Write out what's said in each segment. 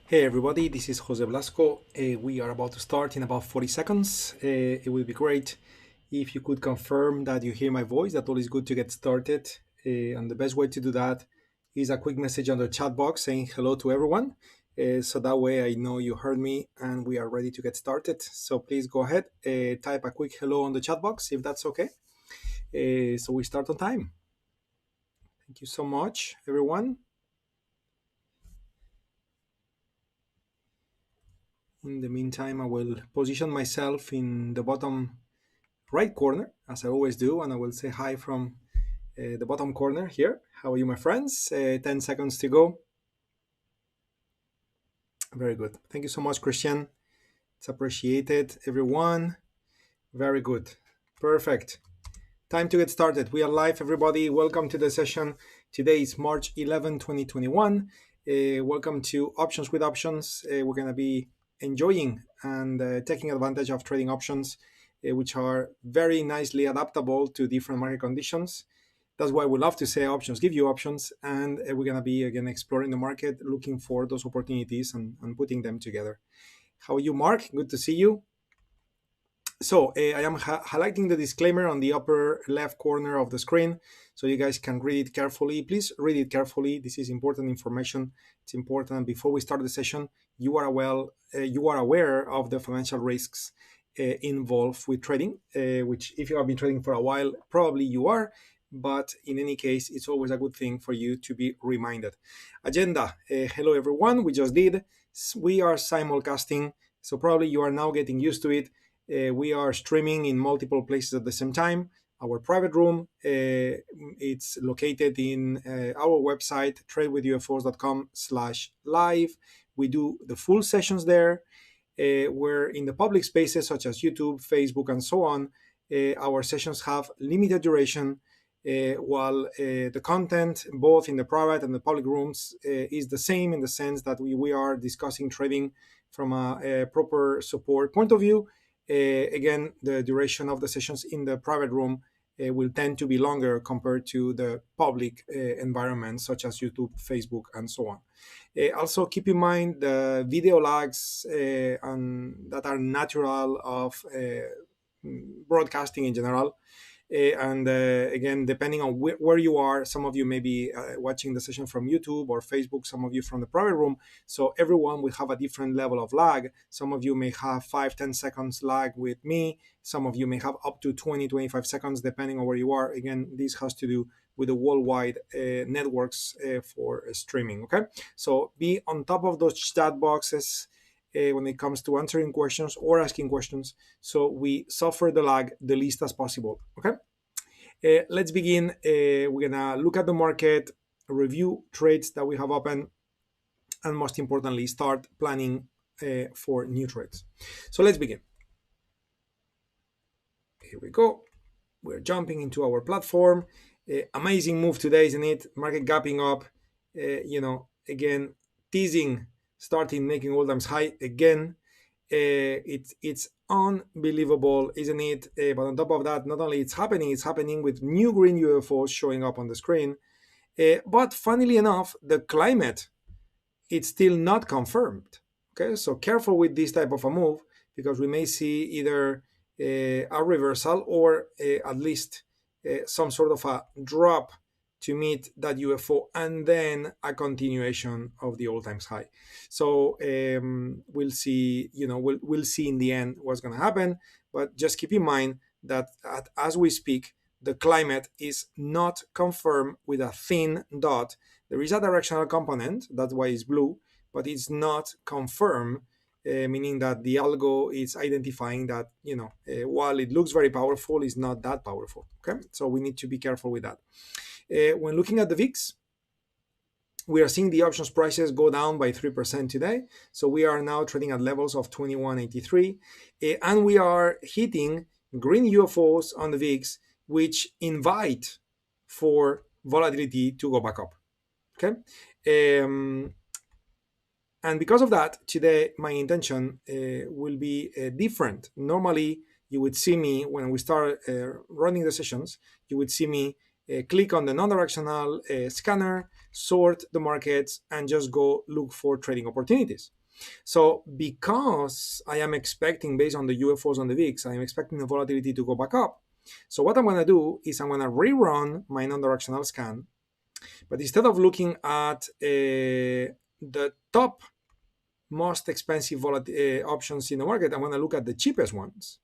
Hey everybody, this is Jose Blasco. We are about to start in about 40 seconds. It would be great if you could confirm that you hear my voice, that all is good to get started. And the best way to do that is a quick message on the chat box saying hello to everyone. So that way I know you heard me and we are ready to get started. So please go ahead, type a quick hello on the chat box if that's okay. So we start on time. Thank you so much, everyone. In the meantime, I will position myself in the bottom right corner, as I always do, and I will say hi from the bottom corner here. How are you, my friends? 10 seconds to go. Very good. Thank you so much, Christian. It's appreciated, everyone. Very good. Perfect. Time to get started. We are live, everybody. Welcome to the session. Today is March 11, 2021. Welcome to Options with Options. We're going to be enjoying and taking advantage of trading options, which are very nicely adaptable to different market conditions. That's why we love to say options give you options, and we're going to be, again, exploring the market, looking for those opportunities and putting them together. How are you, Mark? Good to see you. So I am highlighting the disclaimer on the upper left corner of the screen so you guys can read it carefully. Please read it carefully. This is important information. It's important before we start the session. You are aware of the financial risks involved with trading, which if you have been trading for a while, probably you are. But in any case, it's always a good thing for you to be reminded. Agenda. Hello, everyone. We just did. We are simulcasting. So probably you are now getting used to it. We are streaming in multiple places at the same time. Our private room, it's located in our website, tradewithufos.com/live. We do the full sessions there. Where in the public spaces such as YouTube, Facebook, and so on, our sessions have limited duration, while the content, both in the private and the public rooms, is the same in the sense that we are discussing trading from a proper support point of view. Again, the duration of the sessions in the private room will tend to be longer compared to the public environments such as YouTube, Facebook, and so on. Also, keep in mind the video lags and that are natural of broadcasting in general. Again, depending on where you are, some of you may be watching the session from YouTube or Facebook, some of you from the private room. So everyone will have a different level of lag. Some of you may have 5-10 seconds lag with me. Some of you may have up to 20-25 seconds, depending on where you are. Again, this has to do with the worldwide networks for streaming. Okay, so be on top of those chat boxes when it comes to answering questions or asking questions, so we suffer the lag the least as possible. Okay, let's begin. We're gonna look at the market, review trades that we have open, and most importantly, start planning for new trades. So let's begin. Here we go. We're jumping into our platform. Amazing move today, isn't it? Market gapping up, again, teasing, starting making all times high again. It's unbelievable, isn't it? But on top of that, not only it's happening with new green UFOs showing up on the screen. But funnily enough, the climate, it's still not confirmed. Okay, so careful with this type of a move, because we may see either a reversal or at least some sort of a drop to meet that UFO, and then a continuation of the all-times high. So we'll see. We'll see in the end what's going to happen. But just keep in mind that as we speak, the climate is not confirmed with a thin dot. There is a directional component, that's why it's blue, but it's not confirmed, meaning that the algo is identifying that, while it looks very powerful, it's not that powerful. Okay, so we need to be careful with that. When looking at the VIX, we are seeing the options prices go down by 3% today. So we are now trading at levels of 21.83, and we are hitting green UFOs on the VIX, which invite for volatility to go back up. Okay. And because of that, today my intention will be different. Normally, you would see me when we start running the sessions, you would see me click on the non-directional scanner, sort the markets, and just go look for trading opportunities. So because I am expecting, based on the UFOs on the VIX, I am expecting the volatility to go back up. So what I'm going to do is I'm going to rerun my non-directional scan, but instead of looking at the top most expensive options in the market, I'm going to look at the cheapest ones.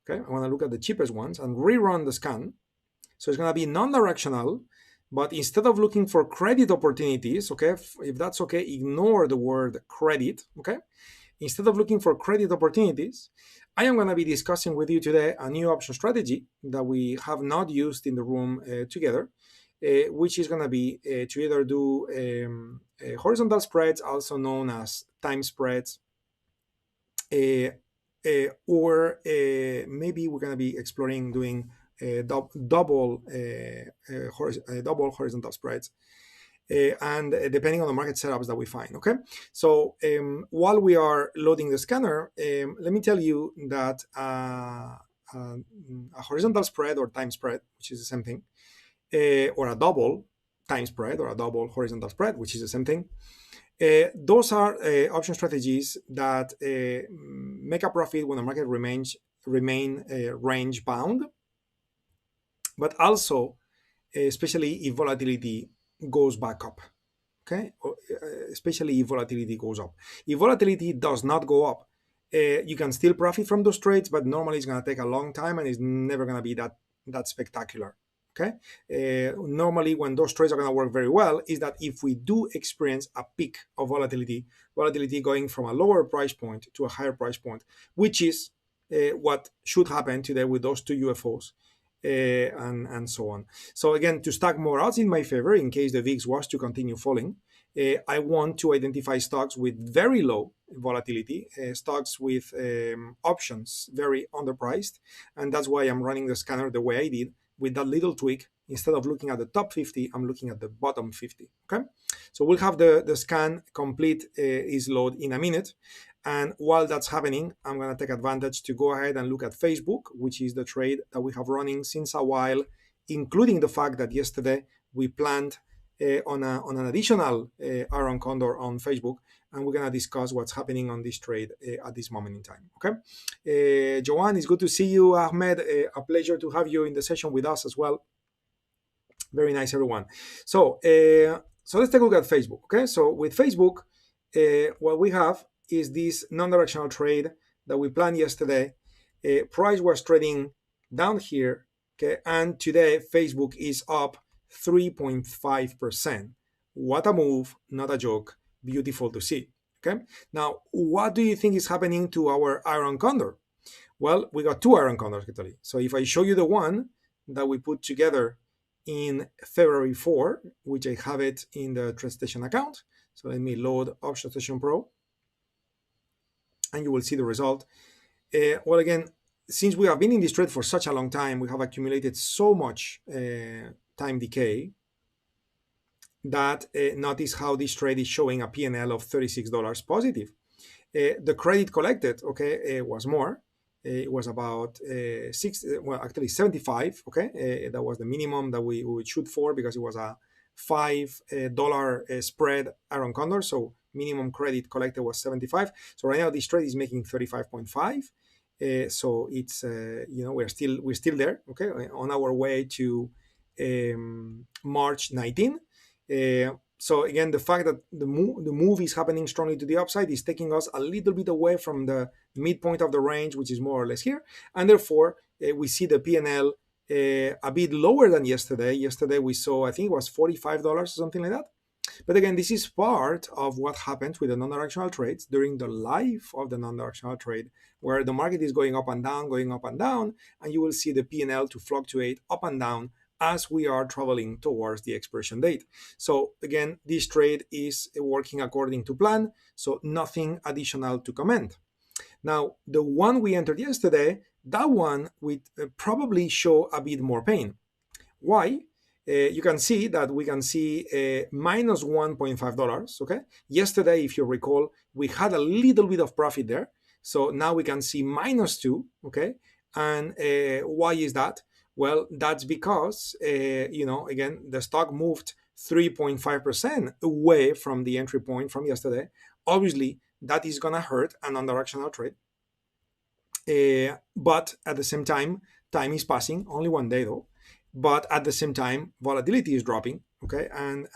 Okay, I want to look at the cheapest ones and rerun the scan. So it's going to be non-directional, but instead of looking for credit opportunities, okay, if that's okay, ignore the word credit, okay? Instead of looking for credit opportunities, I am going to be discussing with you today a new option strategy that we have not used in the room together, which is going to be to either do horizontal spreads, also known as time spreads, or maybe we're going to be exploring doing double horizontal spreads, and depending on the market setups that we find. Okay, so while we are loading the scanner, let me tell you that a horizontal spread or time spread, which is the same thing, or a double time spread or a double horizontal spread, which is the same thing. Those are option strategies that make a profit when the market remain range bound, but also especially if volatility goes back up. Okay, especially if volatility goes up. If volatility does not go up, you can still profit from those trades, but normally it's going to take a long time and it's never going to be that spectacular. Okay, normally when those trades are going to work very well is that if we do experience a peak of volatility going from a lower price point to a higher price point, which is what should happen today with those two UFOs. And so on. So again, to stack more odds in my favor, in case the VIX was to continue falling, I want to identify stocks with very low volatility, stocks with options very underpriced, and that's why I'm running the scanner the way I did, with that little tweak. Instead of looking at the top 50, I'm looking at the bottom 50. Okay, so we'll have the scan complete is load in a minute. And while that's happening, I'm going to take advantage to go ahead and look at Facebook, which is the trade that we have running since a while, including the fact that yesterday we planned on an additional Iron Condor on Facebook, and we're going to discuss what's happening on this trade at this moment in time. Okay, Joanne, it's good to see you. Ahmed, a pleasure to have you in the session with us as well. Very nice, everyone. So let's take a look at Facebook. Okay, so with Facebook, what we have is this non-directional trade that we planned yesterday. Price was trading down here, okay, and today Facebook is up 3.5%. What a move, not a joke. Beautiful to see. Okay, now what do you think is happening to our Iron Condor? Well, we got two Iron Condors actually. So if I show you the one that we put together in February 4, which I have it in the TradeStation account. So let me load OptionStation Pro, and you will see the result. Well, again, since we have been in this trade for such a long time, we have accumulated so much time decay that notice how this trade is showing a P&L of $36 positive. The credit collected, okay, was more. It was about 75. Okay, that was the minimum that we would shoot for, because it was a $5 spread Iron Condor. So minimum credit collected was 75. So right now this trade is making 35.5. So it's we're still there. Okay, on our way to March 19. So again, the fact that the move is happening strongly to the upside is taking us a little bit away from the midpoint of the range, which is more or less here, and therefore we see the P&L a bit lower than yesterday. Yesterday we saw, I think it was $45 or something like that. But again, this is part of what happens with the non-directional trades during the life of the non-directional trade, where the market is going up and down, and you will see the P&L to fluctuate up and down as we are traveling towards the expiration date. So again, this trade is working according to plan, so nothing additional to comment. Now, the one we entered yesterday, that one would probably show a bit more pain. Why? You can see that we can see minus $1.5. Okay. Yesterday, if you recall, we had a little bit of profit there. So now we can see -2. Okay. And why is that? Well, that's because, again, the stock moved 3.5% away from the entry point from yesterday. Obviously, that is gonna hurt an non-directional trade. But at the same time, time is passing, only 1 day though. But at the same time, volatility is dropping, okay, and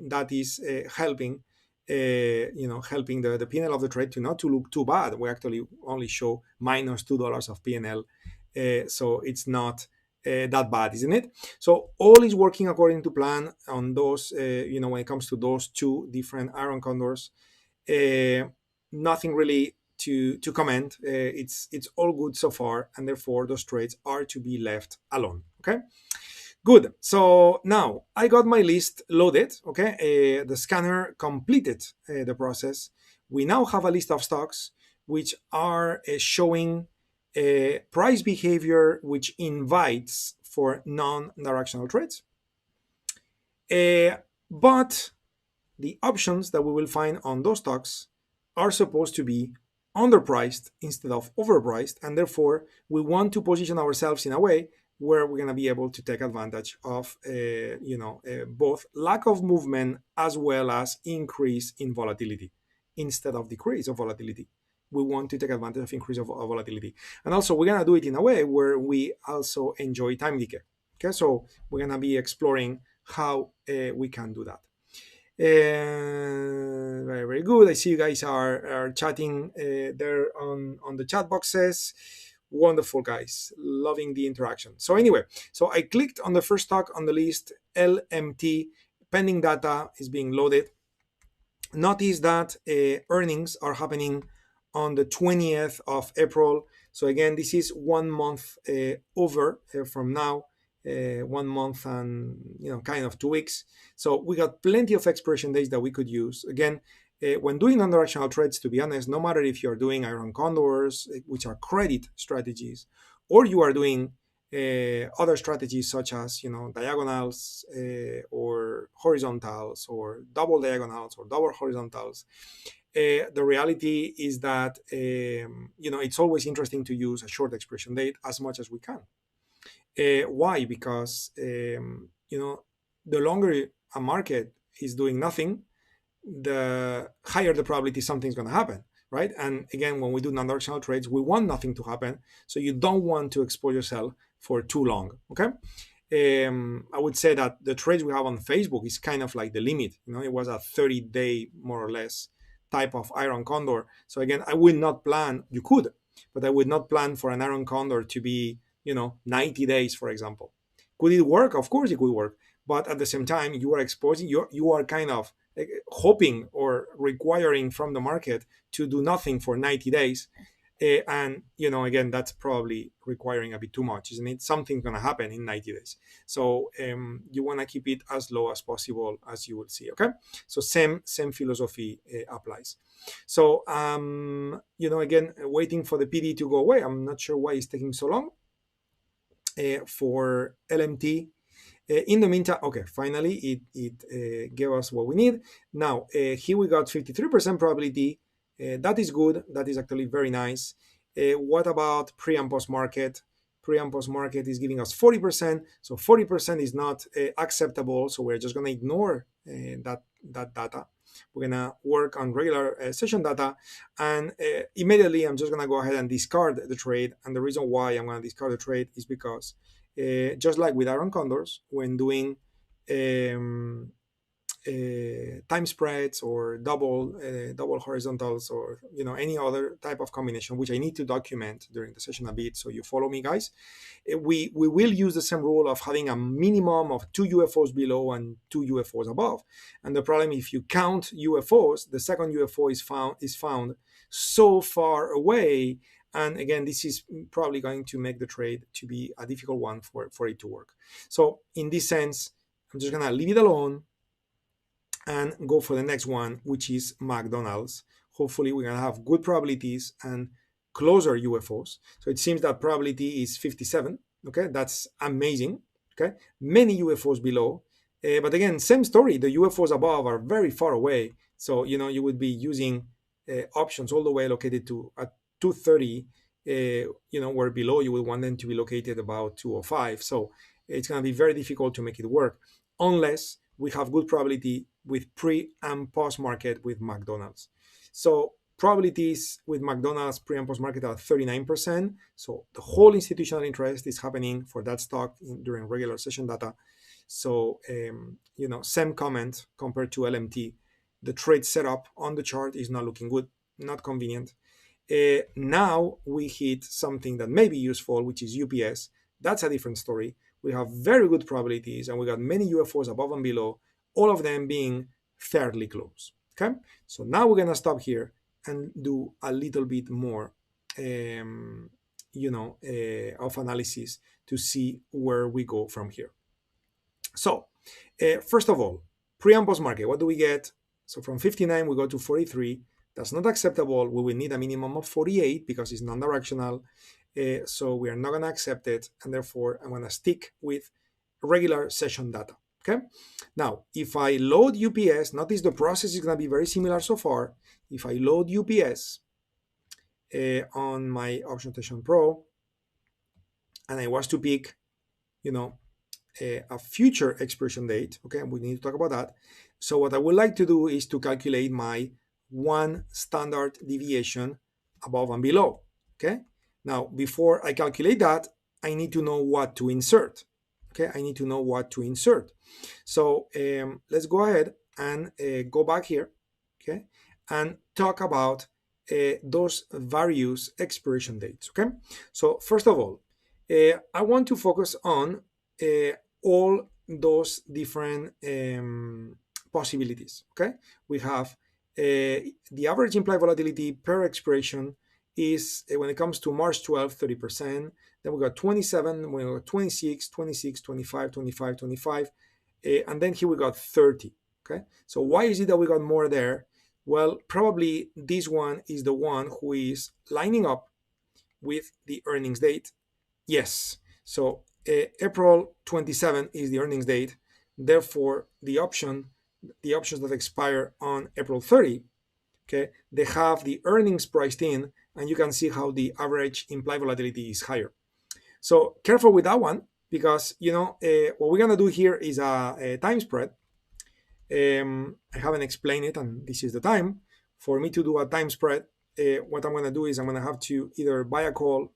that is helping, helping the P&L of the trade to not to look too bad. We actually only show -$2 of P&L, so it's not that bad, isn't it? So all is working according to plan on those, when it comes to those two different iron condors. Nothing really to comment. It's all good so far, and therefore those trades are to be left alone. Okay, good. So now I got my list loaded. Okay, the scanner completed the process. We now have a list of stocks which are showing price behavior which invites for non-directional trades. But the options that we will find on those stocks are supposed to be underpriced instead of overpriced, and therefore we want to position ourselves in a way where we're going to be able to take advantage of both lack of movement as well as increase in volatility instead of decrease of volatility. We want to take advantage of increase of volatility, and also we're going to do it in a way where we also enjoy time decay. Okay, so we're going to be exploring how we can do that. Very, very good. I see you guys are chatting there on the chat boxes. Wonderful, guys. Loving the interaction. So anyway, so I clicked on the first stock on the list, LMT. Pending data is being loaded. Notice that earnings are happening on the 20th of April. So again, this is 1 month over from now. 1 month and kind of 2 weeks. So we got plenty of expiration days that we could use. Again, when doing non-directional trades, to be honest, no matter if you're doing iron condors, which are credit strategies, or you are doing other strategies such as diagonals or horizontals or double diagonals or double horizontals, the reality is that it's always interesting to use a short expiration date as much as we can. Why? Because the longer a market is doing nothing, the higher the probability something's going to happen, right? And again, when we do non-directional trades, we want nothing to happen, so you don't want to expose yourself for too long. Okay, I would say that the trades we have on Facebook is kind of like the limit. It was a 30-day more or less type of iron condor. So again, I would not plan. You could, but I would not plan for an iron condor to be 90 days, for example. Could it work? Of course it could work. But at the same time, you are exposing, you are kind of hoping or requiring from the market to do nothing for 90 days. And, again, that's probably requiring a bit too much, isn't it? Something's going to happen in 90 days. So you want to keep it as low as possible, as you will see, okay? So same philosophy applies. So, again, waiting for the PD to go away. I'm not sure why it's taking so long. For LMT. In the meantime, okay, finally it gave us what we need. Now, here we got 53% probability. That is good. That is actually very nice. What about pre and post market? Pre and post market is giving us 40%. So 40% is not acceptable. So we're just going to ignore that data. We're going to work on regular session data, and immediately I'm just going to go ahead and discard the trade. And the reason why I'm going to discard the trade is because just like with iron condors, when doing time spreads or double horizontals or any other type of combination, which I need to document during the session a bit, so you follow me, guys. We will use the same rule of having a minimum of 2 UFOs below and 2 UFOs above. And the problem, if you count UFOs, the second UFO is found so far away. And again, this is probably going to make the trade to be a difficult one for it to work. So in this sense, I'm just going to leave it alone and go for the next one, which is McDonald's. Hopefully we're going to have good probabilities and closer UFOs. So it seems that probability is 57. Okay, that's amazing. Okay, many UFOs below. But again, same story. The UFOs above are very far away. So, you would be using options all the way located to at 230, where below you would want them to be located about 205. So it's going to be very difficult to make it work unless we have good probability with pre and post market with McDonald's. So probabilities with McDonald's pre and post market are 39%. So the whole institutional interest is happening for that stock during regular session data. So, same comment compared to LMT. The trade setup on the chart is not looking good, not convenient. Now we hit something that may be useful, which is UPS. That's a different story. We have very good probabilities, and we got many UFOs above and below, all of them being fairly close. Okay, so now we're gonna stop here and do a little bit more, of analysis to see where we go from here. So, first of all, pre and post market, what do we get? So from 59, we go to 43. That's not acceptable. We will need a minimum of 48 because it's non-directional. So we are not going to accept it. And therefore, I'm going to stick with regular session data. Okay. Now, if I load UPS, notice the process is going to be very similar so far. If I load UPS on my Option Station Pro, and I was to pick, a future expiration date, okay, we need to talk about that. So what I would like to do is to calculate my one standard deviation above and below, okay? Now, before I calculate that, I need to know what to insert, okay? I need to know what to insert. So let's go ahead and go back here, okay, and talk about those various expiration dates, okay? So first of all, I want to focus on all those different possibilities, okay? We have the average implied volatility per expiration is, when it comes to March 12, 30%. Then we got 27, we got 26, 26, 25, 25, 25. And then here we got 30, okay? So why is it that we got more there? Well, probably this one is the one who is lining up with the earnings date. Yes, so April 27 is the earnings date. Therefore, the options that expire on April 30, okay, they have the earnings priced in, and you can see how the average implied volatility is higher. So careful with that one, because what we're gonna do here is a time spread. I haven't explained it, and this is the time for me to do a time spread. What I'm gonna do is I'm gonna have to either buy a call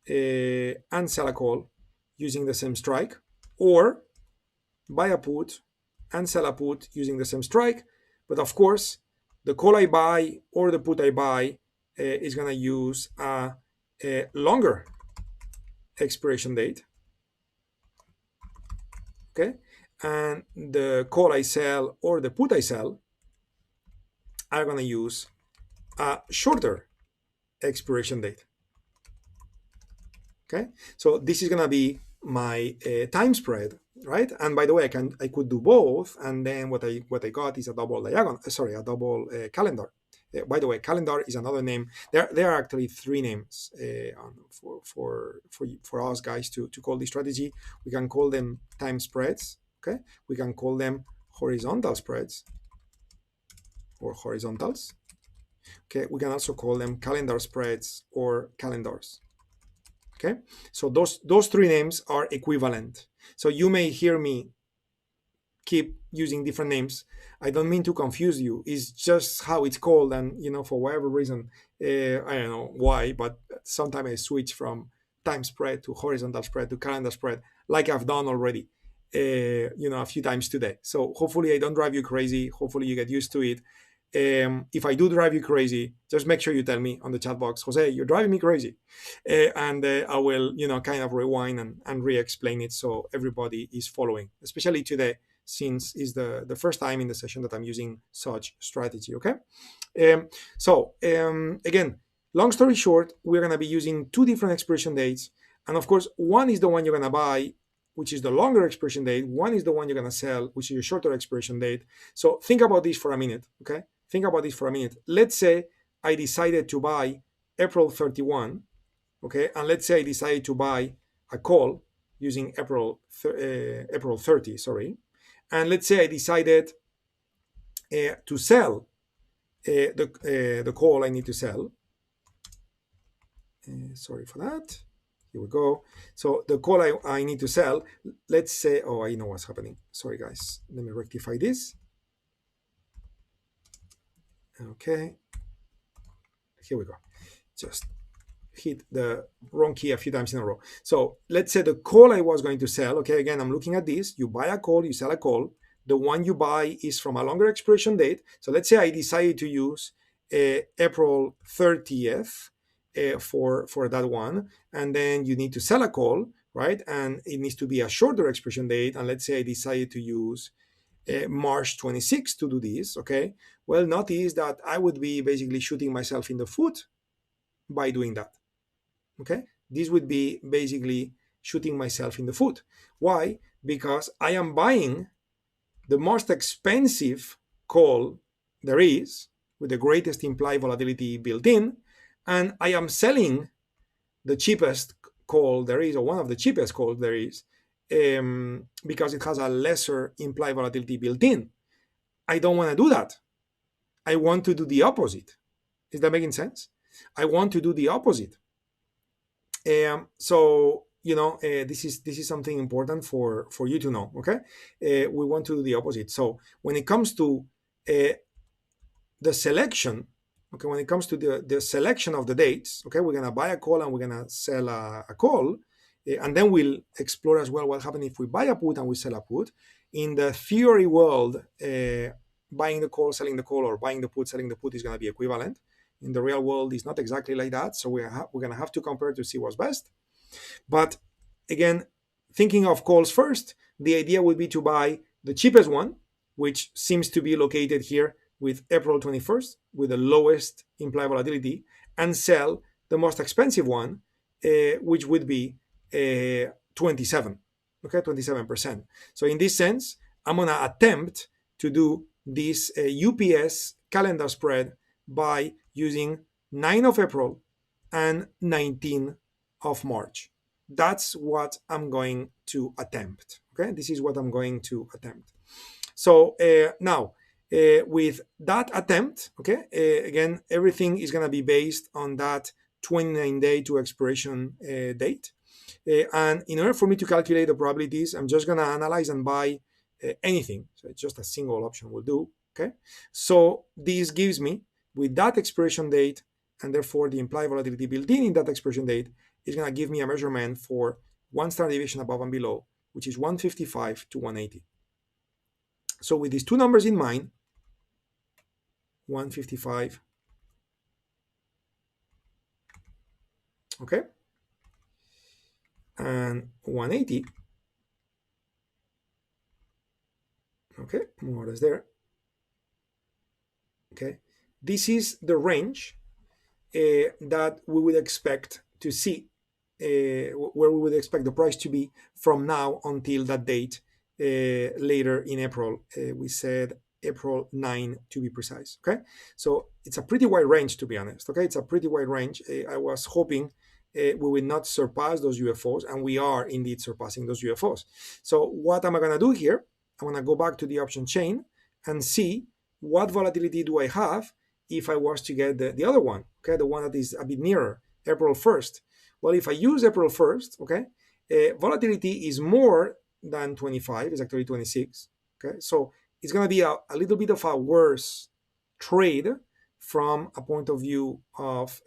and sell a call using the same strike, or buy a put and sell a put using the same strike. But of course, the call I buy or the put I buy is going to use a longer expiration date. Okay, and the call I sell or the put I sell are going to use a shorter expiration date. Okay, so this is going to be my time spread, right? And by the way, I could do both, and then what I got is a double diagonal. Sorry, a double calendar. By the way, calendar is another name. There are actually three names for us guys to call this strategy. We can call them time spreads. Okay, we can call them horizontal spreads or horizontals. Okay, we can also call them calendar spreads or calendars. Okay, so those three names are equivalent. So you may hear me keep using different names. I don't mean to confuse you. It's just how it's called, and for whatever reason, I don't know why, but sometimes I switch from time spread to horizontal spread to calendar spread, like I've done already, a few times today. So hopefully I don't drive you crazy. Hopefully you get used to it. If I do drive you crazy, just make sure you tell me on the chat box, Jose, you're driving me crazy. And I will, kind of rewind and re-explain it so everybody is following, especially today, since it's the first time in the session that I'm using such strategy, okay? Again, long story short, we're going to be using two different expiration dates. And of course, one is the one you're going to buy, which is the longer expiration date. One is the one you're going to sell, which is a shorter expiration date. So think about this for a minute, okay? Think about this for a minute. Let's say I decided to buy April 31, okay? And let's say I decided to buy a call using April 30, sorry. And let's say I decided to sell the call I need to sell. Sorry for that. Here we go. So the call I need to sell, let's say, oh, I know what's happening. Sorry, guys. Let me rectify this. Okay. here we go. Just hit the wrong key a few times in a row. So let's say the call I was going to sell. Okay, again, I'm looking at this. You buy a call, you sell a call. The one you buy is from a longer expiration date. So let's say I decided to use April 30th for that one, and then you need to sell a call, right? And it needs to be a shorter expiration date. And let's say I decided to use March 26th to do this. Okay, well, notice that I would be basically shooting myself in the foot by doing that. Okay, this would be basically shooting myself in the foot. Why? Because I am buying the most expensive call there is with the greatest implied volatility built in, and I am selling the cheapest call there is, or one of the cheapest calls there is, because it has a lesser implied volatility built in. I don't want to do that. I want to do the opposite. Is that making sense? I want to do the opposite. So this is something important for you to know. Okay, we want to do the opposite. So when it comes to the selection, okay, when it comes to the selection of the dates, okay, we're gonna buy a call and we're gonna sell a call, and then we'll explore as well what happens if we buy a put and we sell a put. In the theory world, buying the call, selling the call, or buying the put, selling the put is gonna be equivalent. In the real world, it's not exactly like that. So we're going to have to compare to see what's best. But again, thinking of calls first, the idea would be to buy the cheapest one, which seems to be located here with April 21st, with the lowest implied volatility, and sell the most expensive one, which would be 27, okay, 27%. So in this sense, I'm going to attempt to do this UPS calendar spread by using 9 of April and 19 of March. That's what I'm going to attempt. Okay, this is what I'm going to attempt. So now, with that attempt, okay, again, everything is going to be based on that 29-day to expiration date. And in order for me to calculate the probabilities, I'm just going to analyze and buy anything. So it's just a single option will do. Okay, so this gives me, with that expiration date, and therefore the implied volatility built in that expiration date, is going to give me a measurement for one standard deviation above and below, which is 155 to 180. So with these two numbers in mind, 155, okay, and 180, okay, more or less there, okay. This is the range that we would expect to see, where we would expect the price to be from now until that date later in April. We said April 9 to be precise. Okay, so it's a pretty wide range, to be honest. Okay, it's a pretty wide range. I was hoping we will not surpass those UFOs, and we are indeed surpassing those UFOs. So what am I going to do here? I'm going to go back to the option chain and see what volatility do I have if I was to get the other one, okay, the one that is a bit nearer, April 1st. Well, if I use April 1st, okay, volatility is more than 25, it's actually 26, okay? So it's going to be a little bit of a worse trade from a point of view of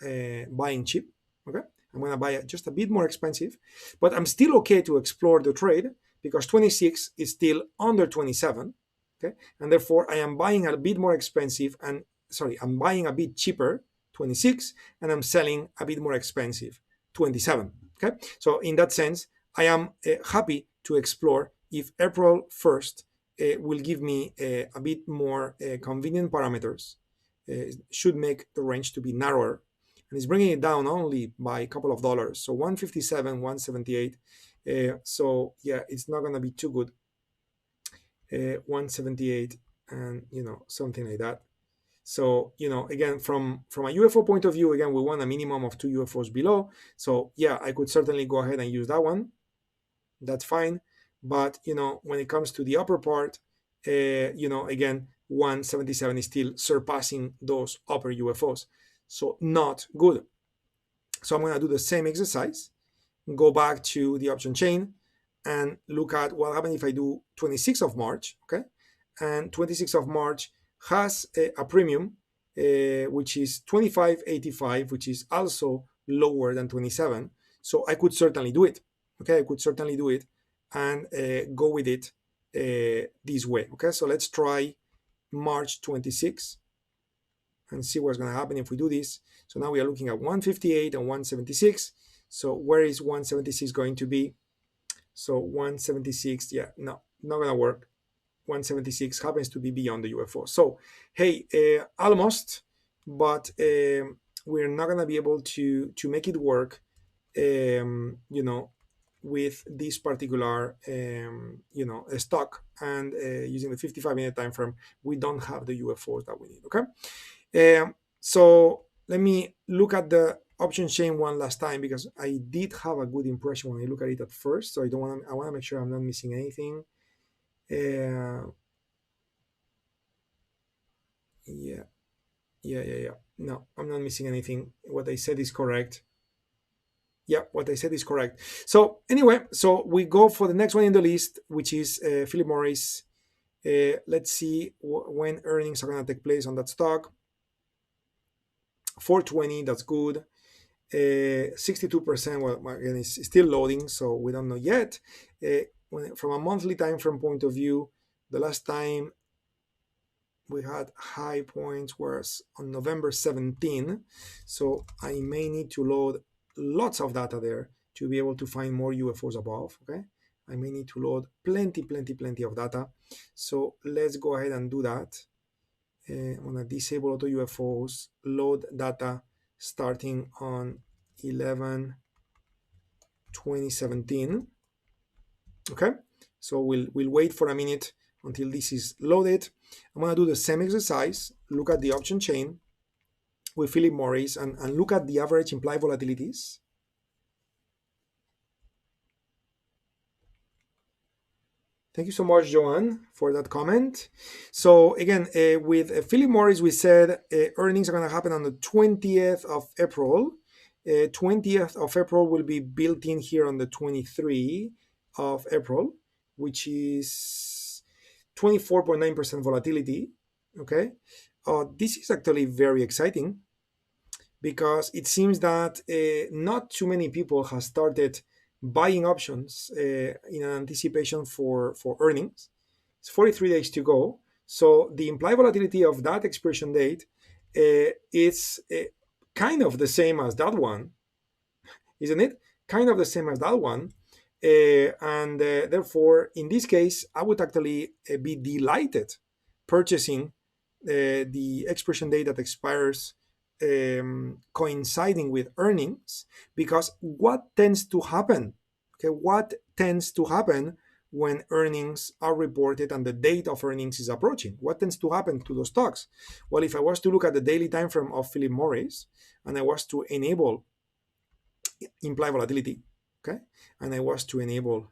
buying cheap, okay? I'm going to buy it just a bit more expensive, but I'm still okay to explore the trade because 26 is still under 27, okay? And therefore, I am buying a bit more expensive and I'm buying a bit cheaper, 26, and I'm selling a bit more expensive, 27. Okay, so in that sense, I am happy to explore if April 1st will give me a bit more convenient parameters, should make the range to be narrower, and it's bringing it down only by a couple of dollars. So 157, 178. So yeah, it's not going to be too good. 178 and something like that. So, again, from a UFO point of view, again, we want a minimum of 2 UFOs below. So, yeah, I could certainly go ahead and use that one. That's fine. But, when it comes to the upper part, again, 177 is still surpassing those upper UFOs. So, not good. So, I'm going to do the same exercise, go back to the option chain, and look at what happens if I do 26th of March, okay? And 26th of March has a premium which is 25.85, which is also lower than 27. So I could certainly do it. Okay, I could certainly do it and go with it this way. Okay, so let's try March 26 and see what's going to happen if we do this. So now we are looking at 158 and 176. So where is 176 going to be? So 176, yeah, no, not going to work. 176 happens to be beyond the UFO. So, hey, almost, but we're not going to be able to make it work, with this particular, stock. And using the 55-minute time frame, we don't have the UFOs that we need, okay? So let me look at the option chain one last time, because I did have a good impression when I look at it at first. So I want to make sure I'm not missing anything. Yeah. No, I'm not missing anything. What I said is correct. Yeah, what I said is correct. So anyway, so we go for the next one in the list, which is Philip Morris. Let's see when earnings are going to take place on that stock. 420, that's good. 62%, well, again, it's still loading, so we don't know yet. From a monthly time frame point of view, the last time we had high points was on November 17. So I may need to load lots of data there to be able to find more UFOs above. Okay, I may need to load plenty of data. So let's go ahead and do that. I'm gonna disable auto UFOs, load data starting on 11/2017. Okay, so we'll wait for a minute until this is loaded. I'm going to do the same exercise, look at the option chain with Philip Morris and look at the average implied volatilities. Thank you so much, Joanne, for that comment. So again, with Philip Morris, we said earnings are going to happen on the 20th of April. 20th of April will be built in here on the 23 of April, which is 24.9% volatility. Okay, this is actually very exciting because it seems that not too many people have started buying options in anticipation for earnings. It's 43 days to go. So the implied volatility of that expiration date is kind of the same as that one, isn't it? Kind of the same as that one. And therefore, in this case, I would actually be delighted purchasing the expiration date that expires coinciding with earnings, because what tends to happen? Okay, what tends to happen when earnings are reported and the date of earnings is approaching? What tends to happen to those stocks? Well, if I was to look at the daily time frame of Philip Morris and I was to enable implied volatility, okay, and I was to enable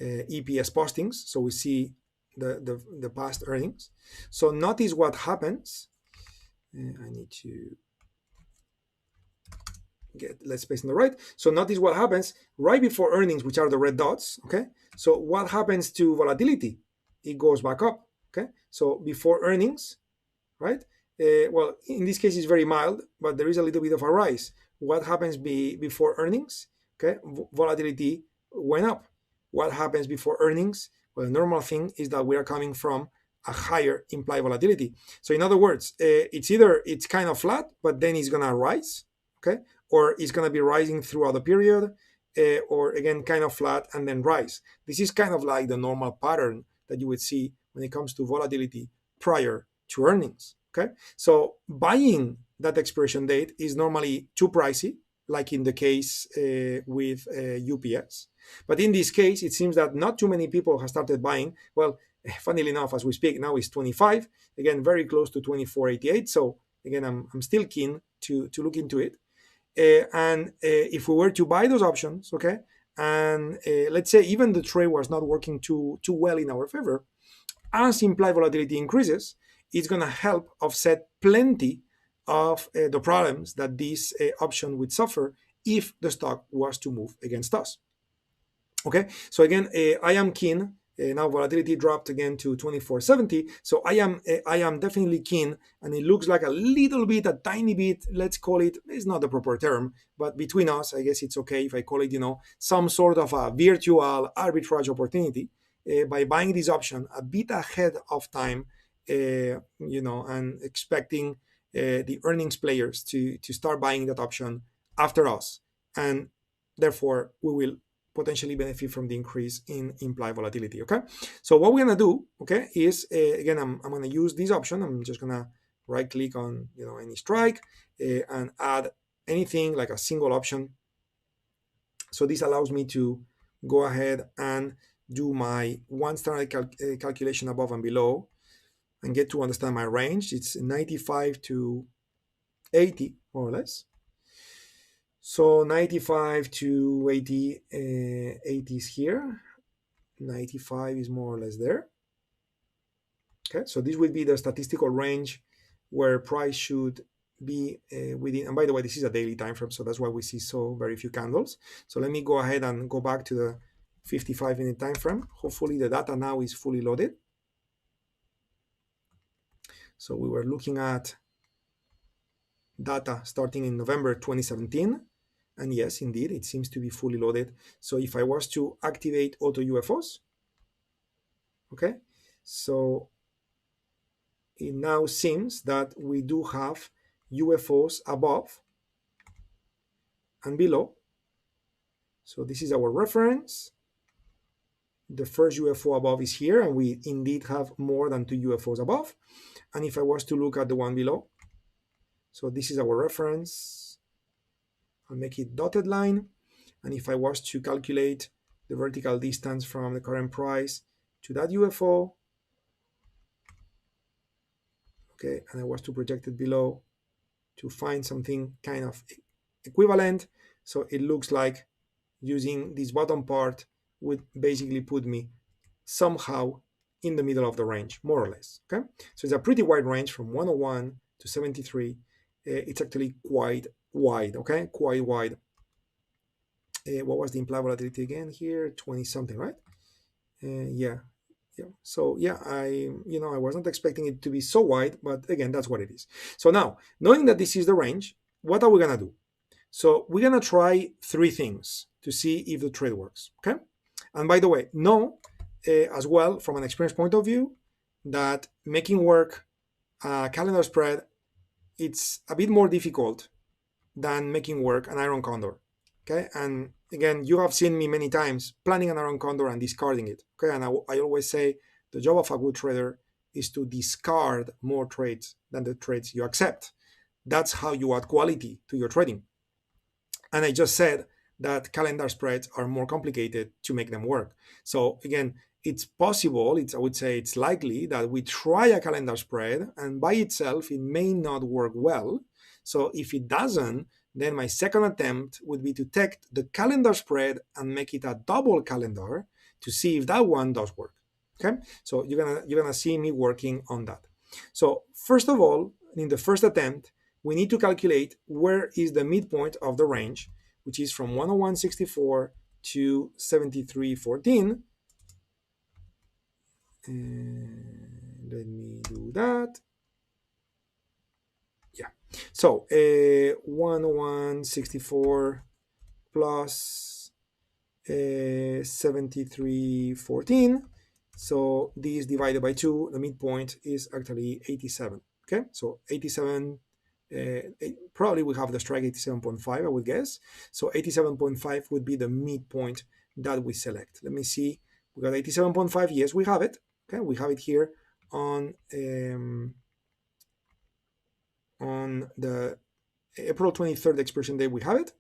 EPS postings, so we see the past earnings. So notice what happens. I need to get less space on the right. So notice what happens right before earnings, which are the red dots. Okay, so what happens to volatility? It goes back up. Okay, so before earnings, right? Well, in this case, it's very mild, but there is a little bit of a rise. What happens before earnings? Okay, volatility went up. What happens before earnings? Well, the normal thing is that we are coming from a higher implied volatility. So in other words, it's kind of flat, but then it's gonna rise, okay, or it's gonna be rising throughout the period, or again kind of flat and then rise. This is kind of like the normal pattern that you would see when it comes to volatility prior to earnings. Okay, so buying that expiration date is normally too pricey, like in the case with UPS. But in this case, it seems that not too many people have started buying. Well, funnily enough, as we speak, now it's 25, again, very close to 24.88. So again, I'm still keen to look into it. And if we were to buy those options, okay, and let's say even the trade was not working too well in our favor, as implied volatility increases, it's going to help offset plenty of the problems that this option would suffer if the stock was to move against us. Okay, so again, I am keen Now volatility dropped again to 2470. So I am definitely keen, and it looks like a little bit, a tiny bit, let's call it, it's not the proper term, but between us, I guess it's okay if I call it, some sort of a virtual arbitrage opportunity by buying this option a bit ahead of time, and expecting the earnings players to start buying that option after us, and therefore we will potentially benefit from the increase in implied volatility. Okay, so what we're gonna do, okay, is again I'm gonna use this option. I'm just gonna right click on any strike and add anything like a single option. So this allows me to go ahead and do my one standard calculation above and below and get to understand my range. It's 95 to 80, more or less. So 95 to 80, 80 is here. 95 is more or less there. Okay, so this will be the statistical range where price should be within. And by the way, this is a daily time frame, so that's why we see so very few candles. So let me go ahead and go back to the 55-minute time frame. Hopefully the data now is fully loaded. So we were looking at data starting in November 2017. And yes, indeed, it seems to be fully loaded. So if I was to activate AutoUFOs, okay, so it now seems that we do have UFOs above and below. So this is our reference. The first UFO above is here, and we indeed have more than 2 UFOs above. And if I was to look at the one below, so this is our reference. I'll make it dotted line. And if I was to calculate the vertical distance from the current price to that UFO, okay, and I was to project it below to find something kind of equivalent. So it looks like using this bottom part would basically put me somehow in the middle of the range, more or less. Okay, so it's a pretty wide range from 101 to 73. It's actually quite wide. Okay, quite wide. What was the implied volatility again here? 20 something, right? Yeah. So yeah, I wasn't expecting it to be so wide, but again, that's what it is. So now, knowing that this is the range, what are we gonna do? So we're gonna try 3 things to see if the trade works. Okay. And by the way, know as well from an experience point of view that making work a calendar spread, it's a bit more difficult than making work an iron condor. Okay, and again, you have seen me many times planning an iron condor and discarding it. Okay, and I always say the job of a good trader is to discard more trades than the trades you accept. That's how you add quality to your trading. And I just said that calendar spreads are more complicated to make them work. So again, it's possible, I would say it's likely that we try a calendar spread and by itself it may not work well. So if it doesn't, then my second attempt would be to take the calendar spread and make it a double calendar to see if that one does work. Okay, so you're gonna see me working on that. So first of all, in the first attempt, we need to calculate where is the midpoint of the range, which is from 101.64 to 73.14. Let me do that. Yeah. So 101.64 plus 73.14. So this divided by 2, the midpoint is actually 87. Okay, so 87. Probably we have the strike 87.5, I would guess. So 87.5 would be the midpoint that we select. Let me see. We got 87.5. Yes, we have it. Okay, we have it here on the April 23rd expiration date. We have it,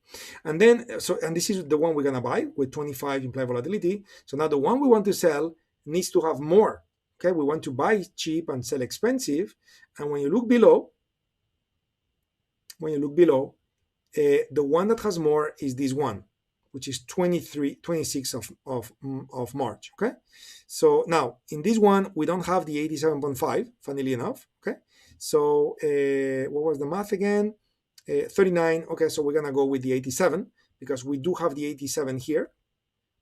and then and this is the one we're gonna buy with 25 implied volatility. So now the one we want to sell needs to have more. Okay, we want to buy cheap and sell expensive. And when you look below, the one that has more is this one, which is 26 of March. Okay, so now in this one we don't have the 87.5, funnily enough. Okay, so what was the math again? 39. Okay, so we're gonna go with the 87 because we do have the 87 here,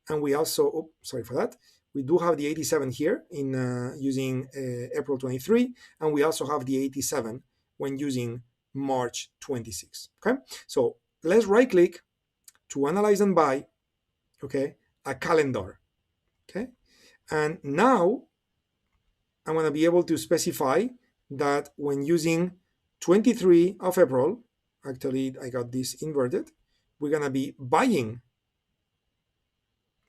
and we also, sorry for that, We do have the 87 here in using April 23, and we also have the 87 when using March 26. Okay, so let's right click to analyze and buy, okay, a calendar. Okay, and now I'm going to be able to specify that when using 23 of April, actually I got this inverted, we're going to be buying,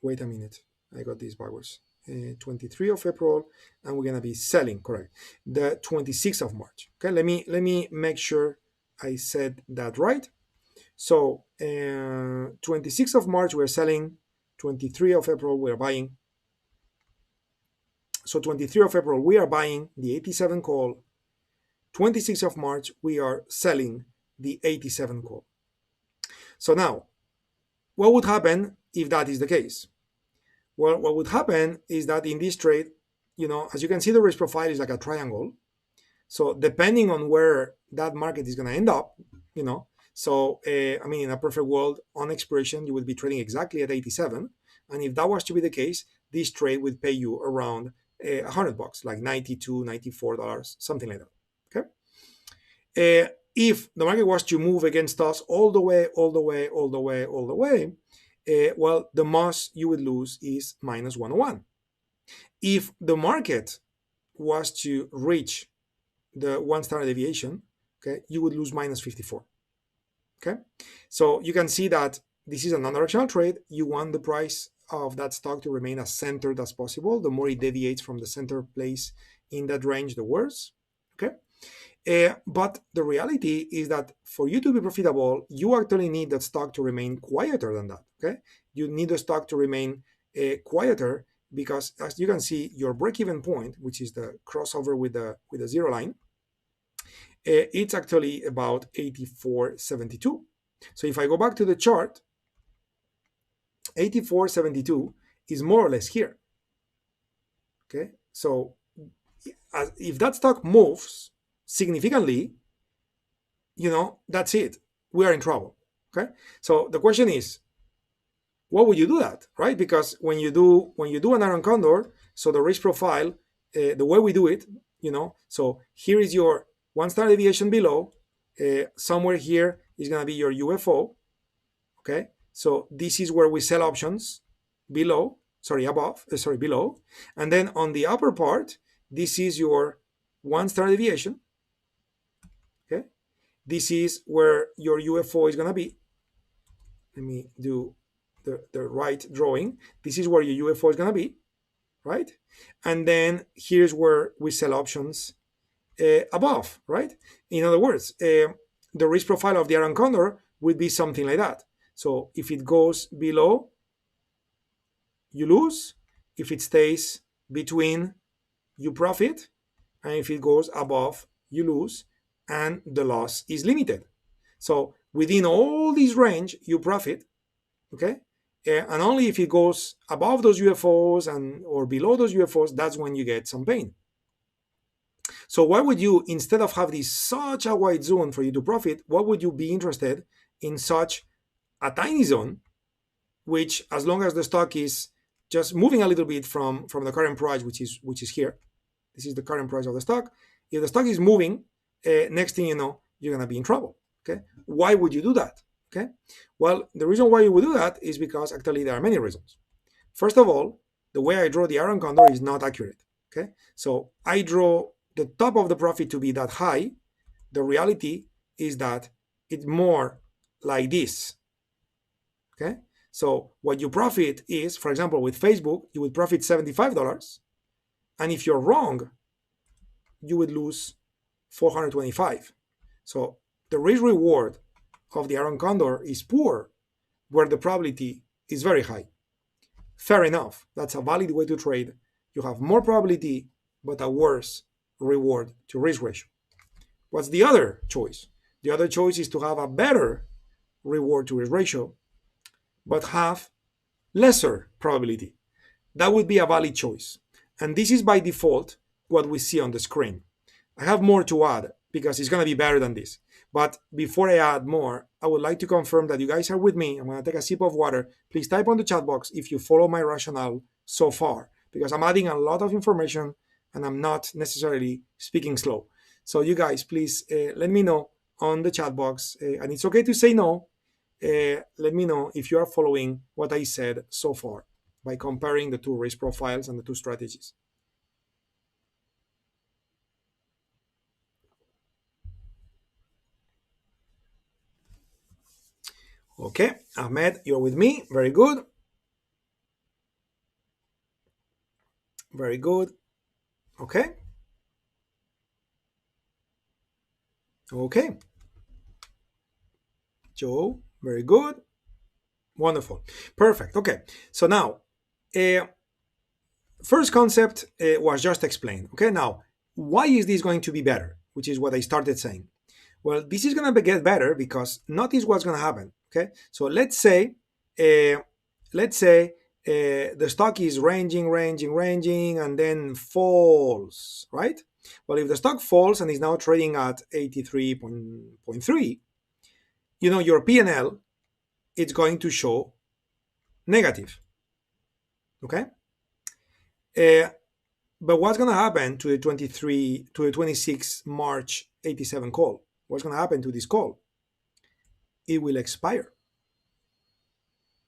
wait a minute, I got this backwards, 23 of April, and we're going to be selling, correct, the 26th of March. Okay, let me make sure I said that right. So 26th of March we're selling, 23 of April we're buying. So 23 of April we are buying the 87 call, 26th of March we are selling the 87 call. So now, what would happen if that is the case? Well, what would happen is that in this trade, as you can see, the risk profile is like a triangle. So depending on where that market is going to end up, so I mean, in a perfect world, on expiration, you would be trading exactly at 87. And if that was to be the case, this trade would pay you around $100, like $92, $94, something like that. Okay. If the market was to move against us all the way, well, the most you would lose is minus 101. If the market was to reach the 1 standard deviation, okay, you would lose minus 54. Okay, so you can see that this is a non-directional trade. You want the price of that stock to remain as centered as possible. The more it deviates from the center place in that range, the worse. Okay. But the reality is that for you to be profitable, you actually need that stock to remain quieter than that. Okay, you need the stock to remain quieter because, as you can see, your break-even point, which is the crossover with the zero line, it's actually about 84.72. So if I go back to the chart, 84.72 is more or less here. Okay, so if that stock moves significantly, that's it. We are in trouble. Okay. So the question is, what would you do that, right? Because when you do an iron condor, so the risk profile, the way we do it, so here is your 1 standard deviation below. Somewhere here is going to be your UFO. Okay. So this is where we sell options below. And then on the upper part, this is your 1 standard deviation. Okay, this is where your UFO is going to be. Let me do the right drawing. This is where your UFO is going to be, right? And then here's where we sell options above, right? In other words, the risk profile of the iron condor would be something like that. So if it goes below, you lose. If it stays between, you profit. And if it goes above, you lose. And the loss is limited. So within all this range, you profit, okay? And only if it goes above those UFOs or below those UFOs, that's when you get some pain. So why would you, instead of have this such a wide zone for you to profit, why would you be interested in such a tiny zone, which, as long as the stock is just moving a little bit from the current price, which is here, this is the current price of the stock. If the stock is moving, next thing you know, you're going to be in trouble. Okay, why would you do that? Okay, well, the reason why you would do that is because actually there are many reasons. First of all, the way I draw the iron condor is not accurate. Okay, so I draw the top of the profit to be that high. The reality is that it's more like this. Okay, so what you profit is, for example, with Facebook, you would profit $75, and if you're wrong, you would lose 425. So the risk reward of the iron condor is poor, where the probability is very high. Fair enough, that's a valid way to trade. You have more probability, but a worse reward to risk ratio. What's the other choice? The other choice is to have a better reward to risk ratio, but have lesser probability. That would be a valid choice. And this is by default what we see on the screen. I have more to add because it's going to be better than this. But before I add more, I would like to confirm that you guys are with me. I'm going to take a sip of water. Please type on the chat box if you follow my rationale so far, because I'm adding a lot of information and I'm not necessarily speaking slow. So you guys, please let me know on the chat box, and it's okay to say no. Let me know if you are following what I said so far by comparing the two risk profiles and the two strategies. Okay, Ahmed, you're with me. Very good. Very good. Okay. Okay. Joe, very good. Wonderful. Perfect. Okay. So now, first concept was just explained. Okay. Now, why is this going to be better? Which is what I started saying. Well, this is going to get better because notice what's going to happen. Okay. So let's say the stock is ranging, and then falls, right? Well, if the stock falls and is now trading at 83.3, your P&L, it's going to show negative. Okay. But what's going to happen to the 26 March 87 call? What's going to happen to this call? It will expire.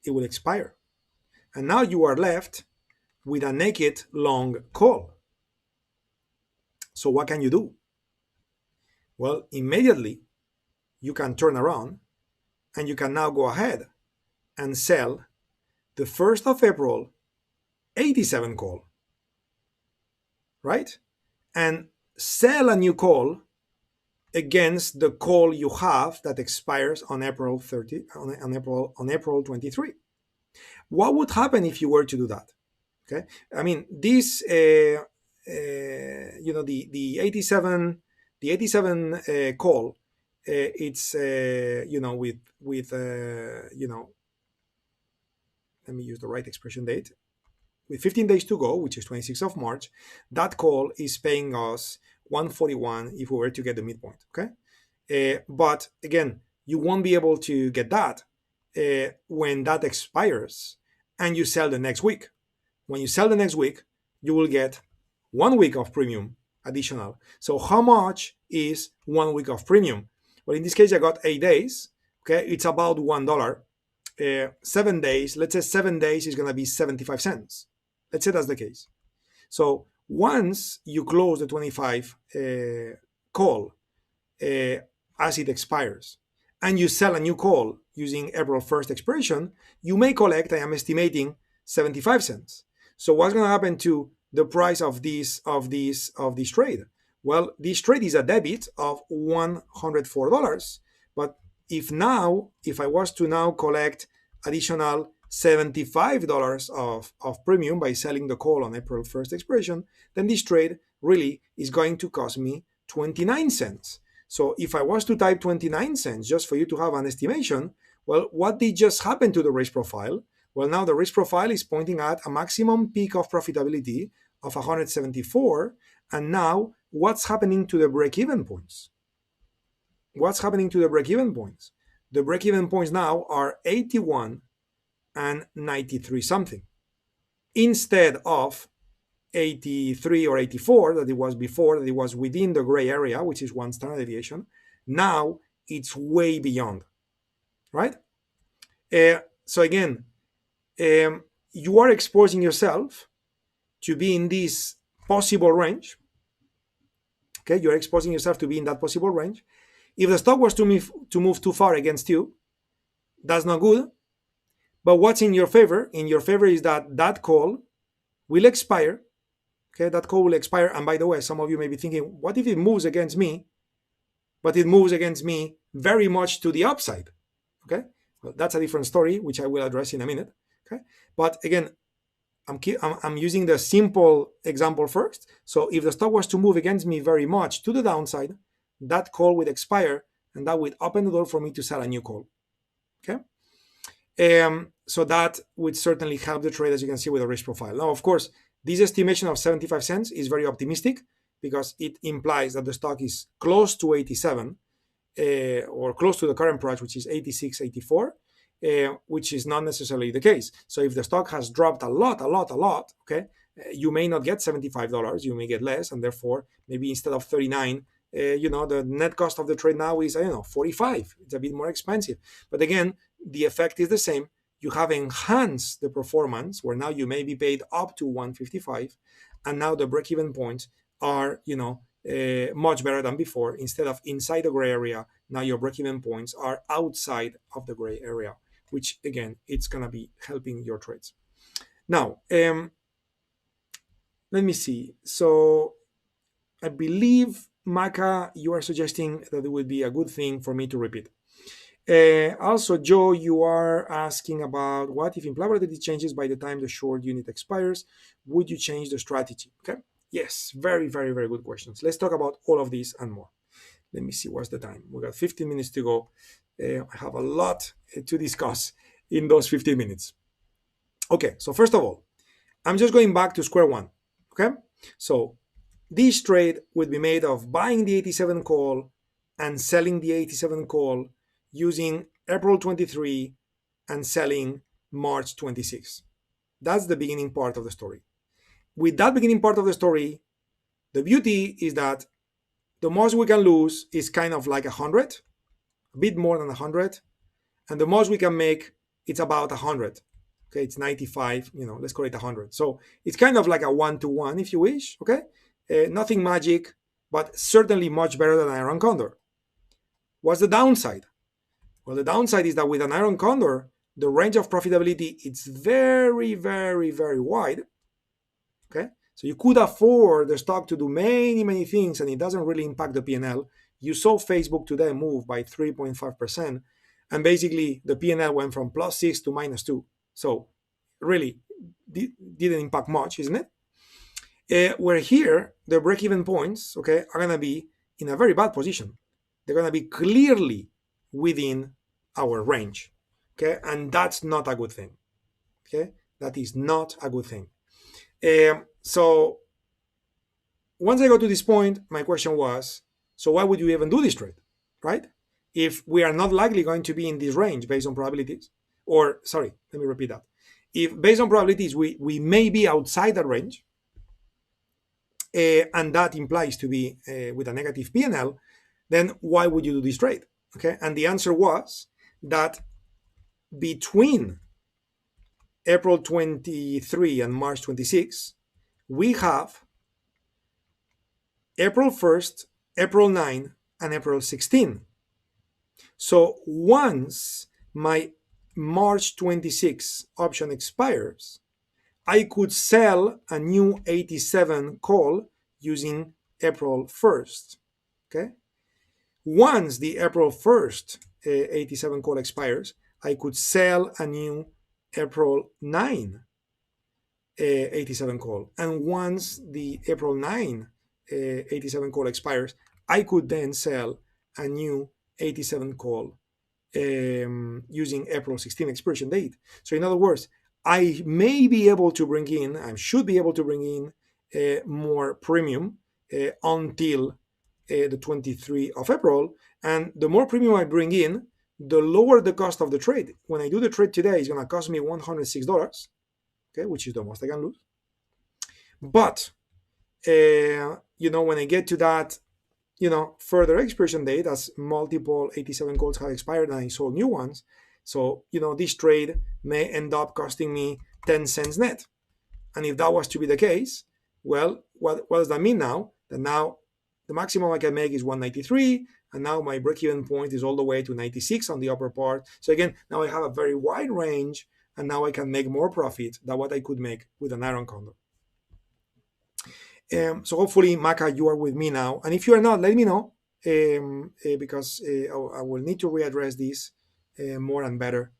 It will expire. And now you are left with a naked long call. So what can you do? Well, immediately you can turn around and you can now go ahead and sell the 1st of April 87 call, right? And sell a new call against the call you have that expires on April 30 on April 23. What would happen if you were to do that? Okay, I mean this the 87 call, it's with let me use the right expression date, with 15 days to go, which is 26th of March. That call is paying us 141 if we were to get the midpoint. Okay, but again, you won't be able to get that when that expires and you sell the next week. When you sell the next week, you will get 1 week of premium additional. So how much is 1 week of premium? Well, in this case, I got 8 days. Okay, it's about $1. 7 days, let's say 7 days is going to be 75 cents. Let's say that's the case. So once you close the 25 call as it expires, and you sell a new call using April 1st expiration, you may collect, I am estimating, 75 cents. So what's going to happen to the price of this trade? Well, this trade is a debit of $104. But if I was to now collect additional $75 of premium by selling the call on April 1st expiration, then this trade really is going to cost me 29 cents. So if I was to type 29 cents just for you to have an estimation, well, what did just happen to the risk profile? Well, now the risk profile is pointing at a maximum peak of profitability of 174. And now what's happening to the break-even points? What's happening to the break-even points? The break-even points now are 81 and 93 something, instead of 83 or 84 that it was before, that it was within the gray area, which is one standard deviation. Now it's way beyond, right? So again, you are exposing yourself to be in this possible range. Okay, you're exposing yourself to be in that possible range. If the stock was to move too far against you, that's not good. But what's in your favor? In your favor is that call will expire. Okay, that call will expire. And by the way, some of you may be thinking, what if it moves against me? But it moves against me very much to the upside. Okay, well, that's a different story, which I will address in a minute. Okay, but again, I'm using the simple example first. So if the stock was to move against me very much to the downside, that call would expire, and that would open the door for me to sell a new call. Okay. So that would certainly help the trade, as you can see, with the risk profile. Now, of course, this estimation of 75 cents is very optimistic because it implies that the stock is close to 87 or close to the current price, which is 86.84, which is not necessarily the case. So if the stock has dropped a lot, okay, You may not get $75, you may get less, and therefore maybe instead of 39, the net cost of the trade now is, I don't know, 45. It's a bit more expensive. But again, the effect is the same. You have enhanced the performance where now you may be paid up to 155, and now the break-even points are, much better than before. Instead of inside the gray area, now your break-even points are outside of the gray area, which again, it's gonna be helping your trades. Now, let me see. So I believe, Maka, you are suggesting that it would be a good thing for me to repeat. Also, Joe, you are asking about what if implied volatility changes by the time the short unit expires? Would you change the strategy? Okay. Yes, very, very, very good questions. Let's talk about all of these and more. Let me see, what's the time? We got 15 minutes to go. I have a lot to discuss in those 15 minutes. Okay, so first of all, I'm just going back to square one. Okay, so this trade would be made of buying the 87 call and selling the 87 call using April 23 and selling March 26. That's the beginning part of the story. With that beginning part of the story, the beauty is that the most we can lose is kind of like 100, a bit more than 100, and the most we can make, it's about 100. Okay, it's 95, let's call it 100. So it's kind of like a 1-to-1, if you wish. Okay, nothing magic, but certainly much better than Iron Condor. What's the downside? Well, the downside is that with an Iron Condor, the range of profitability, it's very, very, very wide. Okay, so you could afford the stock to do many, many things, and it doesn't really impact the P&L. You saw Facebook today move by 3.5%, and basically the P&L went from +6 to -2. So really didn't impact much, isn't it? Where here, the break-even points, okay, are going to be in a very bad position. They're going to be clearly within our range, okay? And that's not a good thing, okay? That is not a good thing. So once I got to this point, my question was, so why would you even do this trade, right? If we are not likely going to be in this range based on probabilities, or sorry, let me repeat that. If based on probabilities, we may be outside that range, and that implies to be with a negative P&L, then why would you do this trade? Okay, and the answer was that between April 23 and March 26, we have April 1st, April 9, and April 16. So once my March 26 option expires, I could sell a new 87 call using April 1st. Okay. Once the April 1st 87 call expires, I could sell a new April 9 87 call. And once the April 9 87 call expires, I could then sell a new 87 call using April 16 expiration date. So in other words, I may be able to bring in, I should be able to bring in more premium until the 23 of April. And the more premium I bring in, the lower the cost of the trade. When I do the trade today, it's going to cost me $106, okay, which is the most I can lose. But, when I get to that, further expiration date, as multiple 87 calls have expired and I sold new ones, so, this trade may end up costing me 10 cents net. And if that was to be the case, well, what does that mean now? That now the maximum I can make is 193, and now my break-even point is all the way to 96 on the upper part. So again, now I have a very wide range, and now I can make more profit than what I could make with an Iron Condor. So hopefully, Maka, you are with me now. And if you are not, let me know, because I will need to readdress this more and better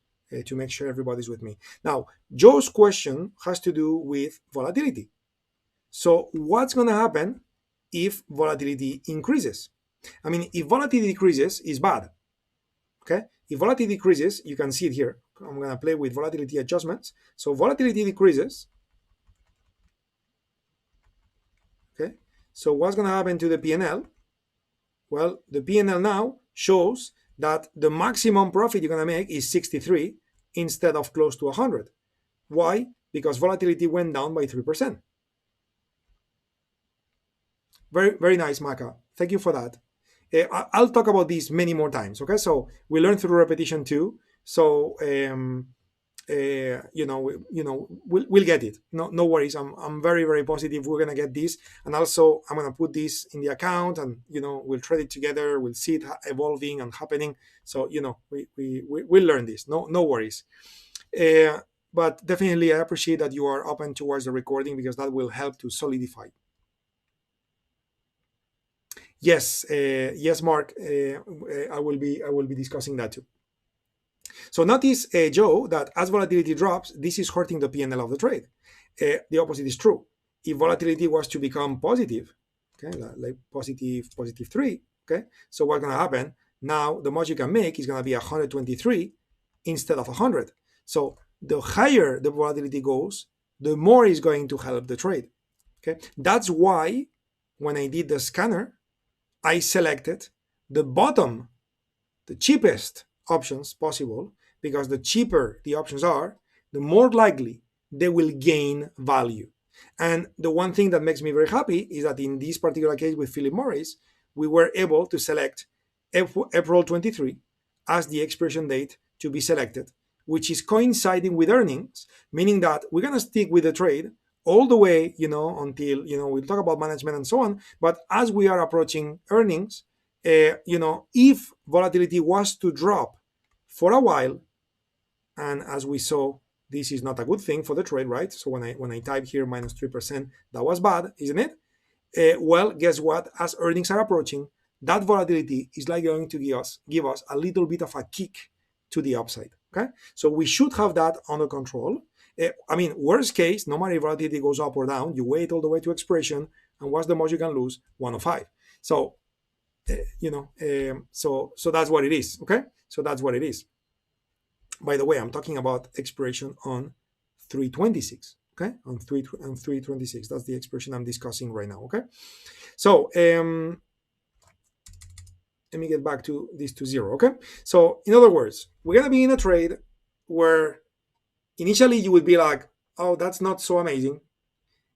to make sure everybody's with me. Now, Joe's question has to do with volatility. So what's going to happen if volatility increases? I mean, if volatility decreases, is bad. Okay? If volatility decreases, you can see it here. I'm going to play with volatility adjustments. So volatility decreases. Okay? So what's going to happen to the P&L? Well, the P&L now shows that the maximum profit you're going to make is 63 instead of close to 100. Why? Because volatility went down by 3%. Very, very nice, Maka. Thank you for that. I'll talk about this many more times. Okay, so we learn through repetition too. So we'll get it. No worries. I'm very, very positive we're gonna get this. And also I'm gonna put this in the account, and we'll trade it together. We'll see it evolving and happening. So we'll learn this. No worries. But definitely I appreciate that you are open towards the recording, because that will help to solidify. Yes, yes, Mark. I will be discussing that too. So notice, Joe, that as volatility drops, this is hurting the P&L of the trade. The opposite is true. If volatility was to become positive, okay, like positive 3, okay, so what's going to happen? Now the most you can make is going to be 123 instead of 100. So the higher the volatility goes, the more is going to help the trade. Okay, that's why when I did the scanner, I selected the bottom, the cheapest options possible, because the cheaper the options are, the more likely they will gain value. And the one thing that makes me very happy is that in this particular case with Philip Morris, we were able to select April 23 as the expiration date to be selected, which is coinciding with earnings, meaning that we're going to stick with the trade all the way, until, we'll talk about management and so on. But as we are approaching earnings, if volatility was to drop for a while, and as we saw, this is not a good thing for the trade, right? So when I type here minus 3%, that was bad, isn't it? Well, guess what? As earnings are approaching, that volatility is like going to give us a little bit of a kick to the upside. Okay, so we should have that under control. Worst case, no matter if volatility goes up or down, you wait all the way to expiration, and what's the most you can lose? 105. So so that's what it is. Okay, so that's what it is. By the way, I'm talking about expiration on 326. Okay, on 326. That's the expiration I'm discussing right now. Okay, so let me get back to this to 0. Okay, so in other words, we're gonna be in a trade where initially you would be like, oh, that's not so amazing.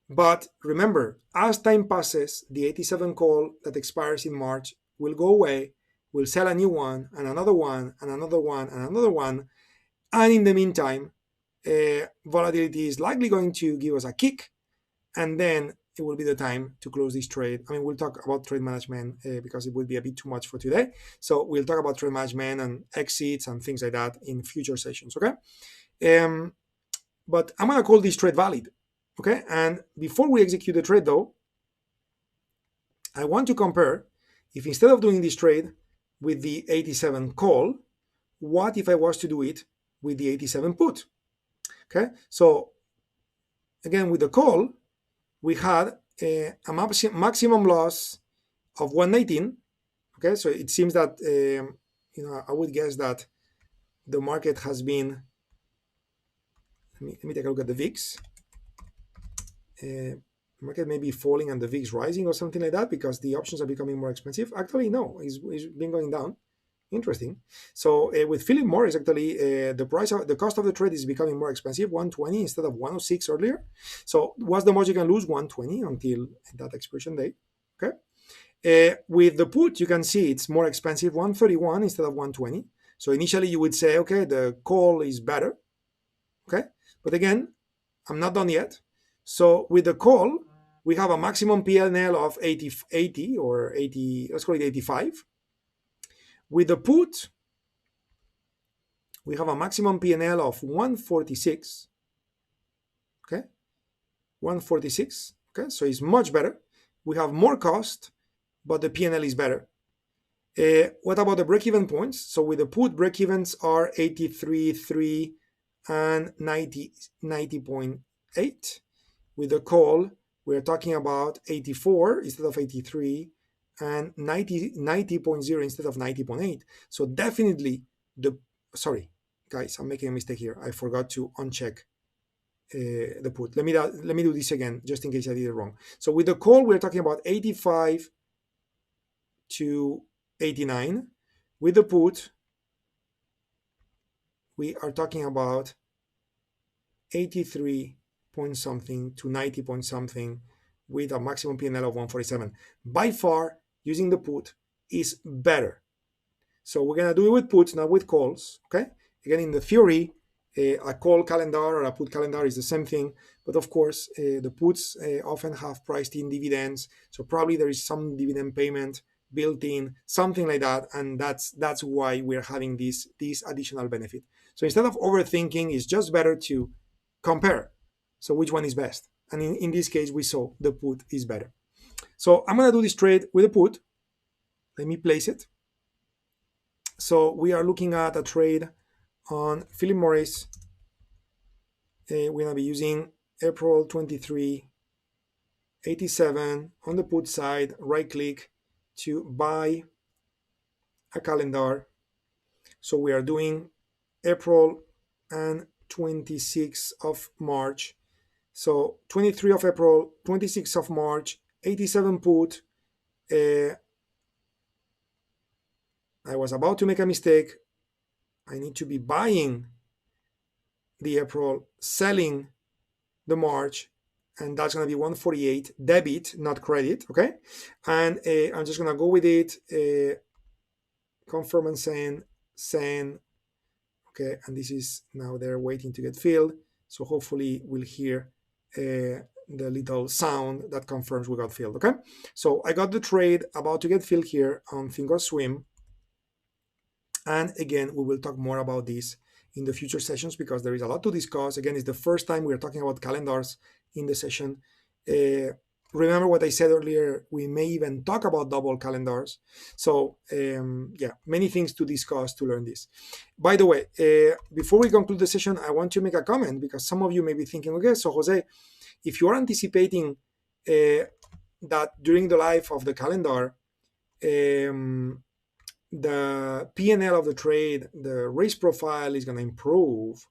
But remember, as time passes, the 87 call that expires in March will go away. We'll sell a new one, and another one, and another one, and another one. And in the meantime, volatility is likely going to give us a kick, and then it will be the time to close this trade. We'll talk about trade management because it will be a bit too much for today. So we'll talk about trade management and exits and things like that in future sessions, okay? But I'm going to call this trade valid, okay? And before we execute the trade, though, I want to compare if instead of doing this trade with the 87 call, what if I was to do it with the 87 put? Okay, so again, with the call, we had a maximum loss of 119. Okay, so it seems that I would guess that the market has been. Let me take a look at the VIX. Market may be falling and the VIX rising or something like that because the options are becoming more expensive. Actually, no, it's been going down. Interesting. So with Philip Morris, actually, the cost of the trade is becoming more expensive, 120 instead of 106 earlier. So what's the most you can lose? 120 until that expiration date. Okay. With the put, you can see it's more expensive, 131 instead of 120. So initially you would say, okay, the call is better. Okay. But again, I'm not done yet. So with the call, we have a maximum PNL of 80 or 80, let's call it 85. With the put, we have a maximum PNL of 146. Okay, 146. Okay, so it's much better. We have more cost, but the PNL is better. What about the break-even points? So with the put, break-evens are 83.3 and 90.8. With the call, we're talking about 84 instead of 83 and 90.0 instead of 90.8. So definitely sorry, guys, I'm making a mistake here. I forgot to uncheck the put. Let me do this again, just in case I did it wrong. So with the call, we're talking about 85 to 89. With the put, we are talking about 83 point something to 90 point something with a maximum P&L of 147. By far, using the put is better. So we're going to do it with puts, not with calls. Okay. Again, in the theory, a call calendar or a put calendar is the same thing. But of course, the puts often have priced in dividends. So probably there is some dividend payment built in, something like that. And that's why we're having this additional benefit. So instead of overthinking, it's just better to compare. So which one is best? And in this case, we saw the put is better. So I'm going to do this trade with a put. Let me place it. So we are looking at a trade on Philip Morris. We're going to be using April 23, 87 on the put side, right click to buy a calendar. So we are doing April and 26th of March. So 23 of April, 26th of March, 87 put. I was about to make a mistake. I need to be buying the April, selling the March, and that's going to be 148 debit, not credit. Okay. And I'm just going to go with it, confirm and send. Okay. And this is now they're waiting to get filled. So hopefully we'll hear the little sound that confirms we got filled. Okay. So I got the trade about to get filled here on Thinkorswim. And again, we will talk more about this in the future sessions because there is a lot to discuss. Again, it's the first time we're talking about calendars in the session. Remember what I said earlier, we may even talk about double calendars. So yeah, many things to discuss to learn this. By the way, before we conclude the session, I want to make a comment because some of you may be thinking, okay, so Jose, if you're anticipating that during the life of the calendar, the P&L of the trade, the risk profile is going to improve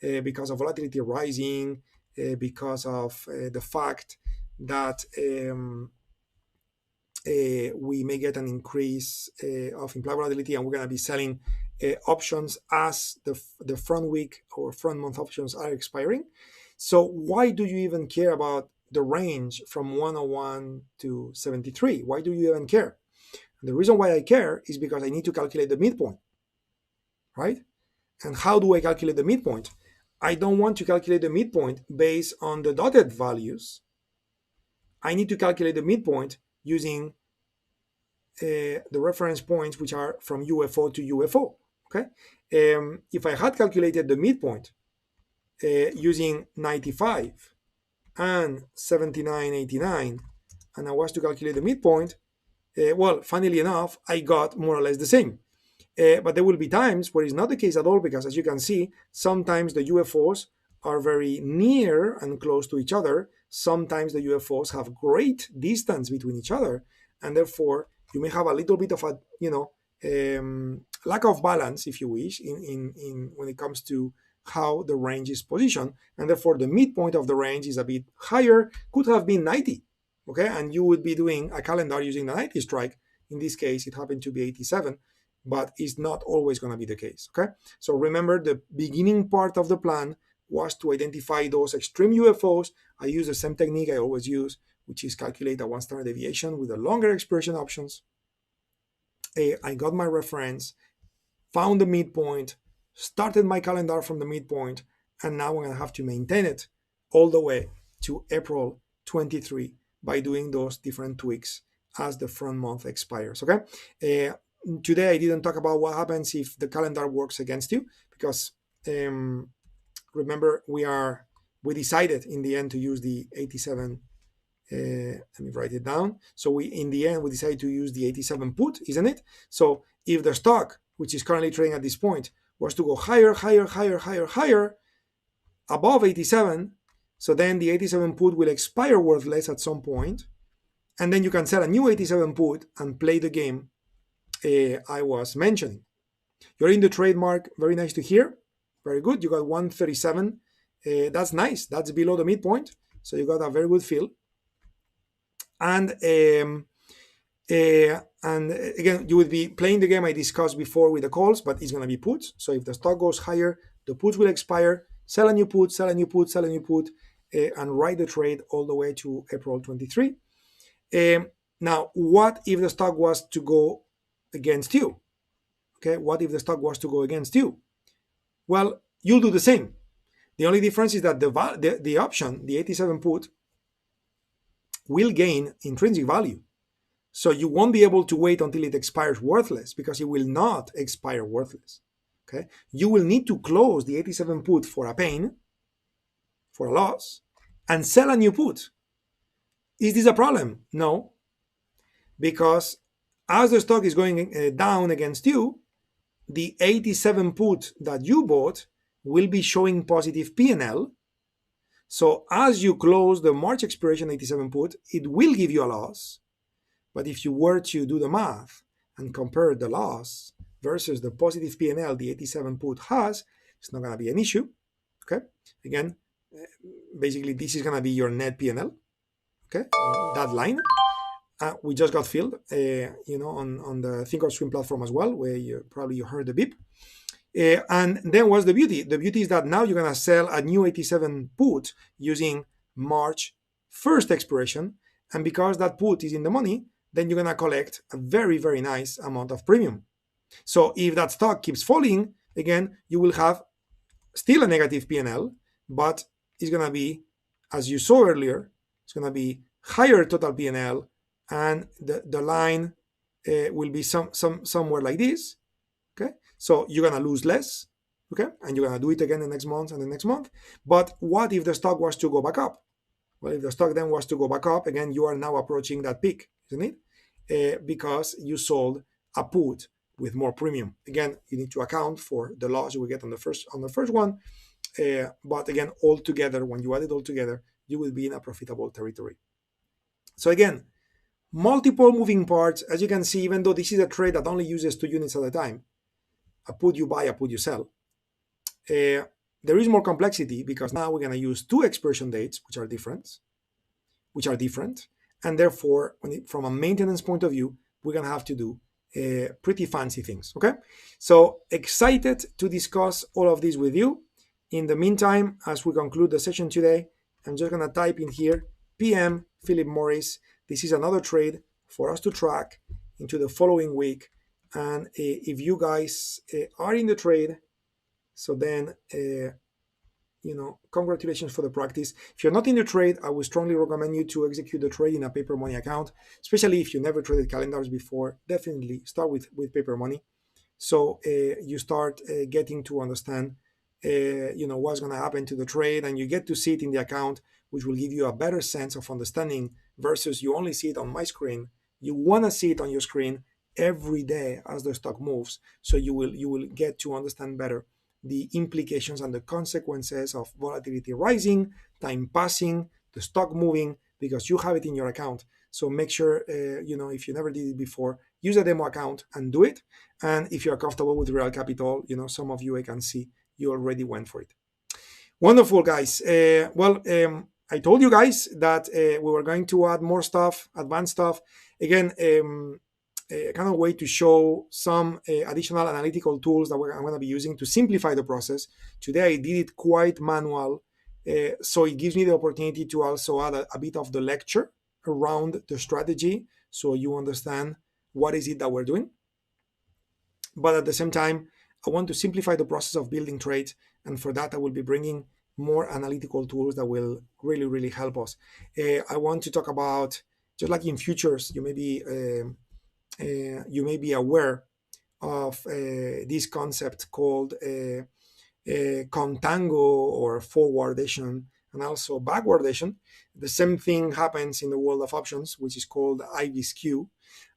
because of volatility rising, because of the fact that we may get an increase of implied volatility, and we're going to be selling options as the front week or front month options are expiring. So why do you even care about the range from 101 to 73? Why do you even care? The reason why I care is because I need to calculate the midpoint, right? And how do I calculate the midpoint? I don't want to calculate the midpoint based on the dotted values. I need to calculate the midpoint using the reference points, which are from UFO to UFO, okay? If I had calculated the midpoint using 95 and 79.89, and I was to calculate the midpoint, well, funnily enough, I got more or less the same. But there will be times where it's not the case at all, because as you can see, sometimes the UFOs are very near and close to each other. Sometimes the UFOs have great distance between each other, and therefore you may have a little bit of a lack of balance, if you wish, in when it comes to how the range is positioned, and therefore the midpoint of the range is a bit higher, could have been 90. Okay, and you would be doing a calendar using the 90 strike. In this case, it happened to be 87, but it's not always going to be the case. Okay, so remember, the beginning part of the plan was to identify those extreme UFOs. I use the same technique I always use, which is calculate a 1 standard deviation with the longer expiration options. I got my reference, found the midpoint, started my calendar from the midpoint, and now I'm going to have to maintain it all the way to April 23 by doing those different tweaks as the front month expires. Okay. Today I didn't talk about what happens if the calendar works against you, because remember we decided in the end to use the 87. Let me write it down. So in the end we decided to use the 87 put, isn't it? So if the stock, which is currently trading at this point, was to go higher above 87, so then the 87 put will expire worthless at some point, and then you can sell a new 87 put and play the game I was mentioning. You're in the trademark, very nice to hear. Very good. You got 137. That's nice. That's below the midpoint. So you got a very good feel. And again, you would be playing the game I discussed before with the calls, but it's going to be puts. So if the stock goes higher, the puts will expire. Sell a new put, sell a new put, sell a new put. and write the trade all the way to April 23. Now, what if the stock was to go against you? Okay, what if the stock was to go against you? Well, you'll do the same. The only difference is that the option, the 87 put, will gain intrinsic value. So you won't be able to wait until it expires worthless, because it will not expire worthless. Okay, you will need to close the 87 put for a pain, for a loss, and sell a new put. Is this a problem? No, because as the stock is going down against you, the 87 put that you bought will be showing positive P&L. So as you close the March expiration 87 put, it will give you a loss. But if you were to do the math and compare the loss versus the positive P&L the 87 put has, it's not going to be an issue. Okay. Again, basically this is going to be your net P&L. Okay. That line. We just got filled, on the Thinkorswim platform as well, where you heard the beep. And then what's the beauty? The beauty is that now you're going to sell a new 87 put using March 1st expiration. And because that put is in the money, then you're going to collect a very, very nice amount of premium. So if that stock keeps falling, again, you will have still a negative P&L, but it's going to be, as you saw earlier, it's going to be higher total P&L, and the line will be somewhere like this. Okay, so you're going to lose less. Okay, and you're going to do it again the next month and the next month. But what if the stock was to go back up? Well, if the stock then was to go back up, again, you are now approaching that peak, isn't it? Because you sold a put with more premium. Again, you need to account for the loss you will get on the first one. But again, all together, when you add it all together, you will be in a profitable territory. So again, multiple moving parts. As you can see, even though this is a trade that only uses 2 units at a time, a put you buy, a put you sell, there is more complexity, because now we're going to use 2 expiration dates, which are different, and therefore, from a maintenance point of view, we're going to have to do pretty fancy things. Okay, so excited to discuss all of this with you. In the meantime, as we conclude the session today, I'm just going to type in here PM Philip Morris. This is another trade for us to track into the following week. And if you guys are in the trade, so then, congratulations for the practice. If you're not in the trade, I would strongly recommend you to execute the trade in a paper money account, especially if you never traded calendars before. Definitely start with paper money. So you start getting to understand, what's going to happen to the trade, and you get to see it in the account, which will give you a better sense of understanding versus you only see it on my screen. You want to see it on your screen every day as the stock moves, so you will get to understand better the implications and the consequences of volatility rising, time passing, the stock moving, because you have it in your account. So make sure, if you never did it before, use a demo account and do it. And if you're comfortable with real capital, some of you I can see you already went for it. Wonderful, guys. I told you guys that we were going to add more stuff, advanced stuff. Again, I cannot wait to show some additional analytical tools that I'm going to be using to simplify the process. Today I did it quite manual, so it gives me the opportunity to also add a bit of the lecture around the strategy, so you understand what is it that we're doing. But at the same time, I want to simplify the process of building trades, and for that I will be bringing more analytical tools that will really, really help us. I want to talk about, just like in futures, you may be aware of this concept called contango or forwardation, and also backwardation. The same thing happens in the world of options, which is called Ivy skew.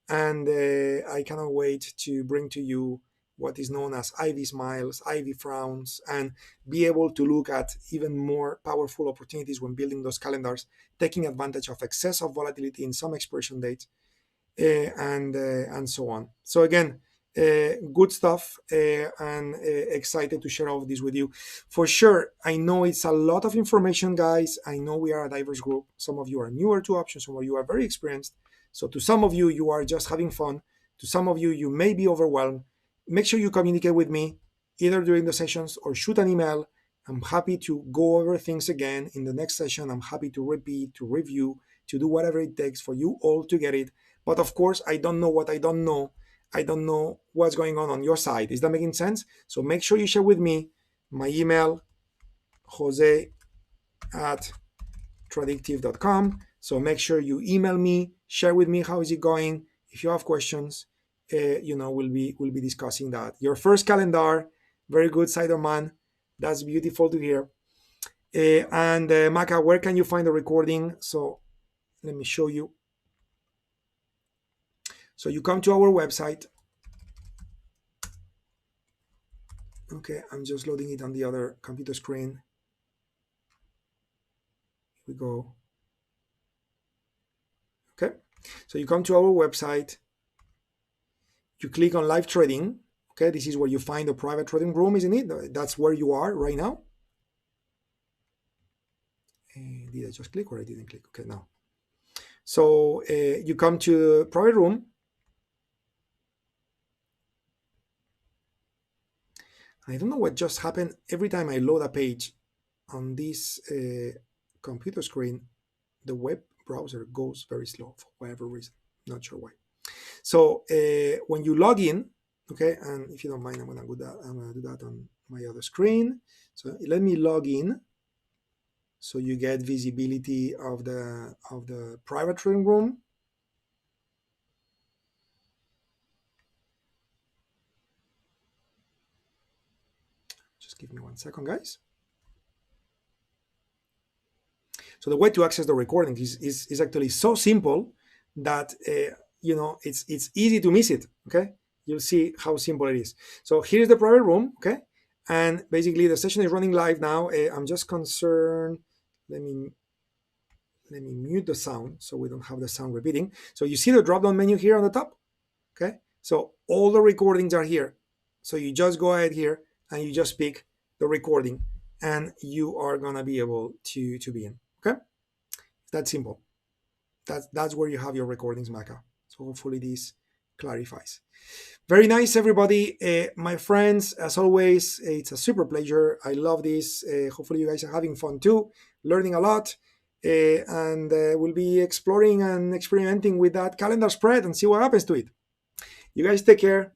And I cannot wait to bring to you what is known as Ivy smiles, Ivy frowns, and be able to look at even more powerful opportunities when building those calendars, taking advantage of excessive volatility in some expiration dates, and so on. So again, good stuff, and excited to share all of this with you. For sure, I know it's a lot of information, guys. I know we are a diverse group. Some of you are newer to options, some of you are very experienced. So to some of you, you are just having fun. To some of you, you may be overwhelmed. Make sure you communicate with me either during the sessions or shoot an email, I'm happy to go over things again in the next session. I'm happy to repeat, to review, to do whatever it takes for you all to get it. But of course, I don't know what I don't know. I don't know what's going on your side. Is that making sense? So make sure you share with me my email, Jose at traddictiv.com. So make sure you email me, share with me how is it going. If you have questions, we'll be discussing that. Your first calendar, very good, Siderman. That's beautiful to hear. And Maka, where can you find the recording? So let me show you. So you come to our website. Okay, I'm just loading it on the other computer screen. Here we go. Okay, so you come to our website. You click on live trading. Okay, this is where you find the private trading room, isn't it? That's where you are right now. Did I just click or I didn't click? Okay, now. So you come to the private room. I don't know what just happened. Every time I load a page on this computer screen, the web browser goes very slow for whatever reason. Not sure why. So when you log in, okay, and if you don't mind, I'm gonna do that on my other screen. So let me log in, so you get visibility of the private trading room. Just give me 1 second, guys. So the way to access the recording is actually so simple that it's easy to miss it. Okay, you'll see how simple it is. So here's the private room. Okay, and basically the session is running live now. I'm just concerned. Let me mute the sound so we don't have the sound repeating. So you see the drop down menu here on the top. Okay, so all the recordings are here. So you just go ahead here and you just pick the recording, and you are gonna be able to be in. Okay, that's simple. That's where you have your recordings, Maca. So hopefully this clarifies. Very nice, everybody. My friends, as always, it's a super pleasure. I love this. Hopefully you guys are having fun too, learning a lot. And we'll be exploring and experimenting with that calendar spread and see what happens to it. You guys take care.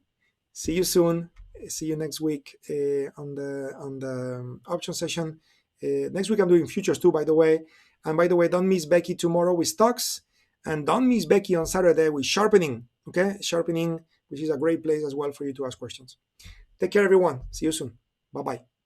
See you soon. See you next week on the option session. Next week I'm doing futures too, by the way. And by the way, don't miss Becky tomorrow with stocks, and don't miss Becky on Saturday with sharpening. Okay, sharpening, which is a great place as well for you to ask questions. Take care, everyone. See you soon. Bye bye.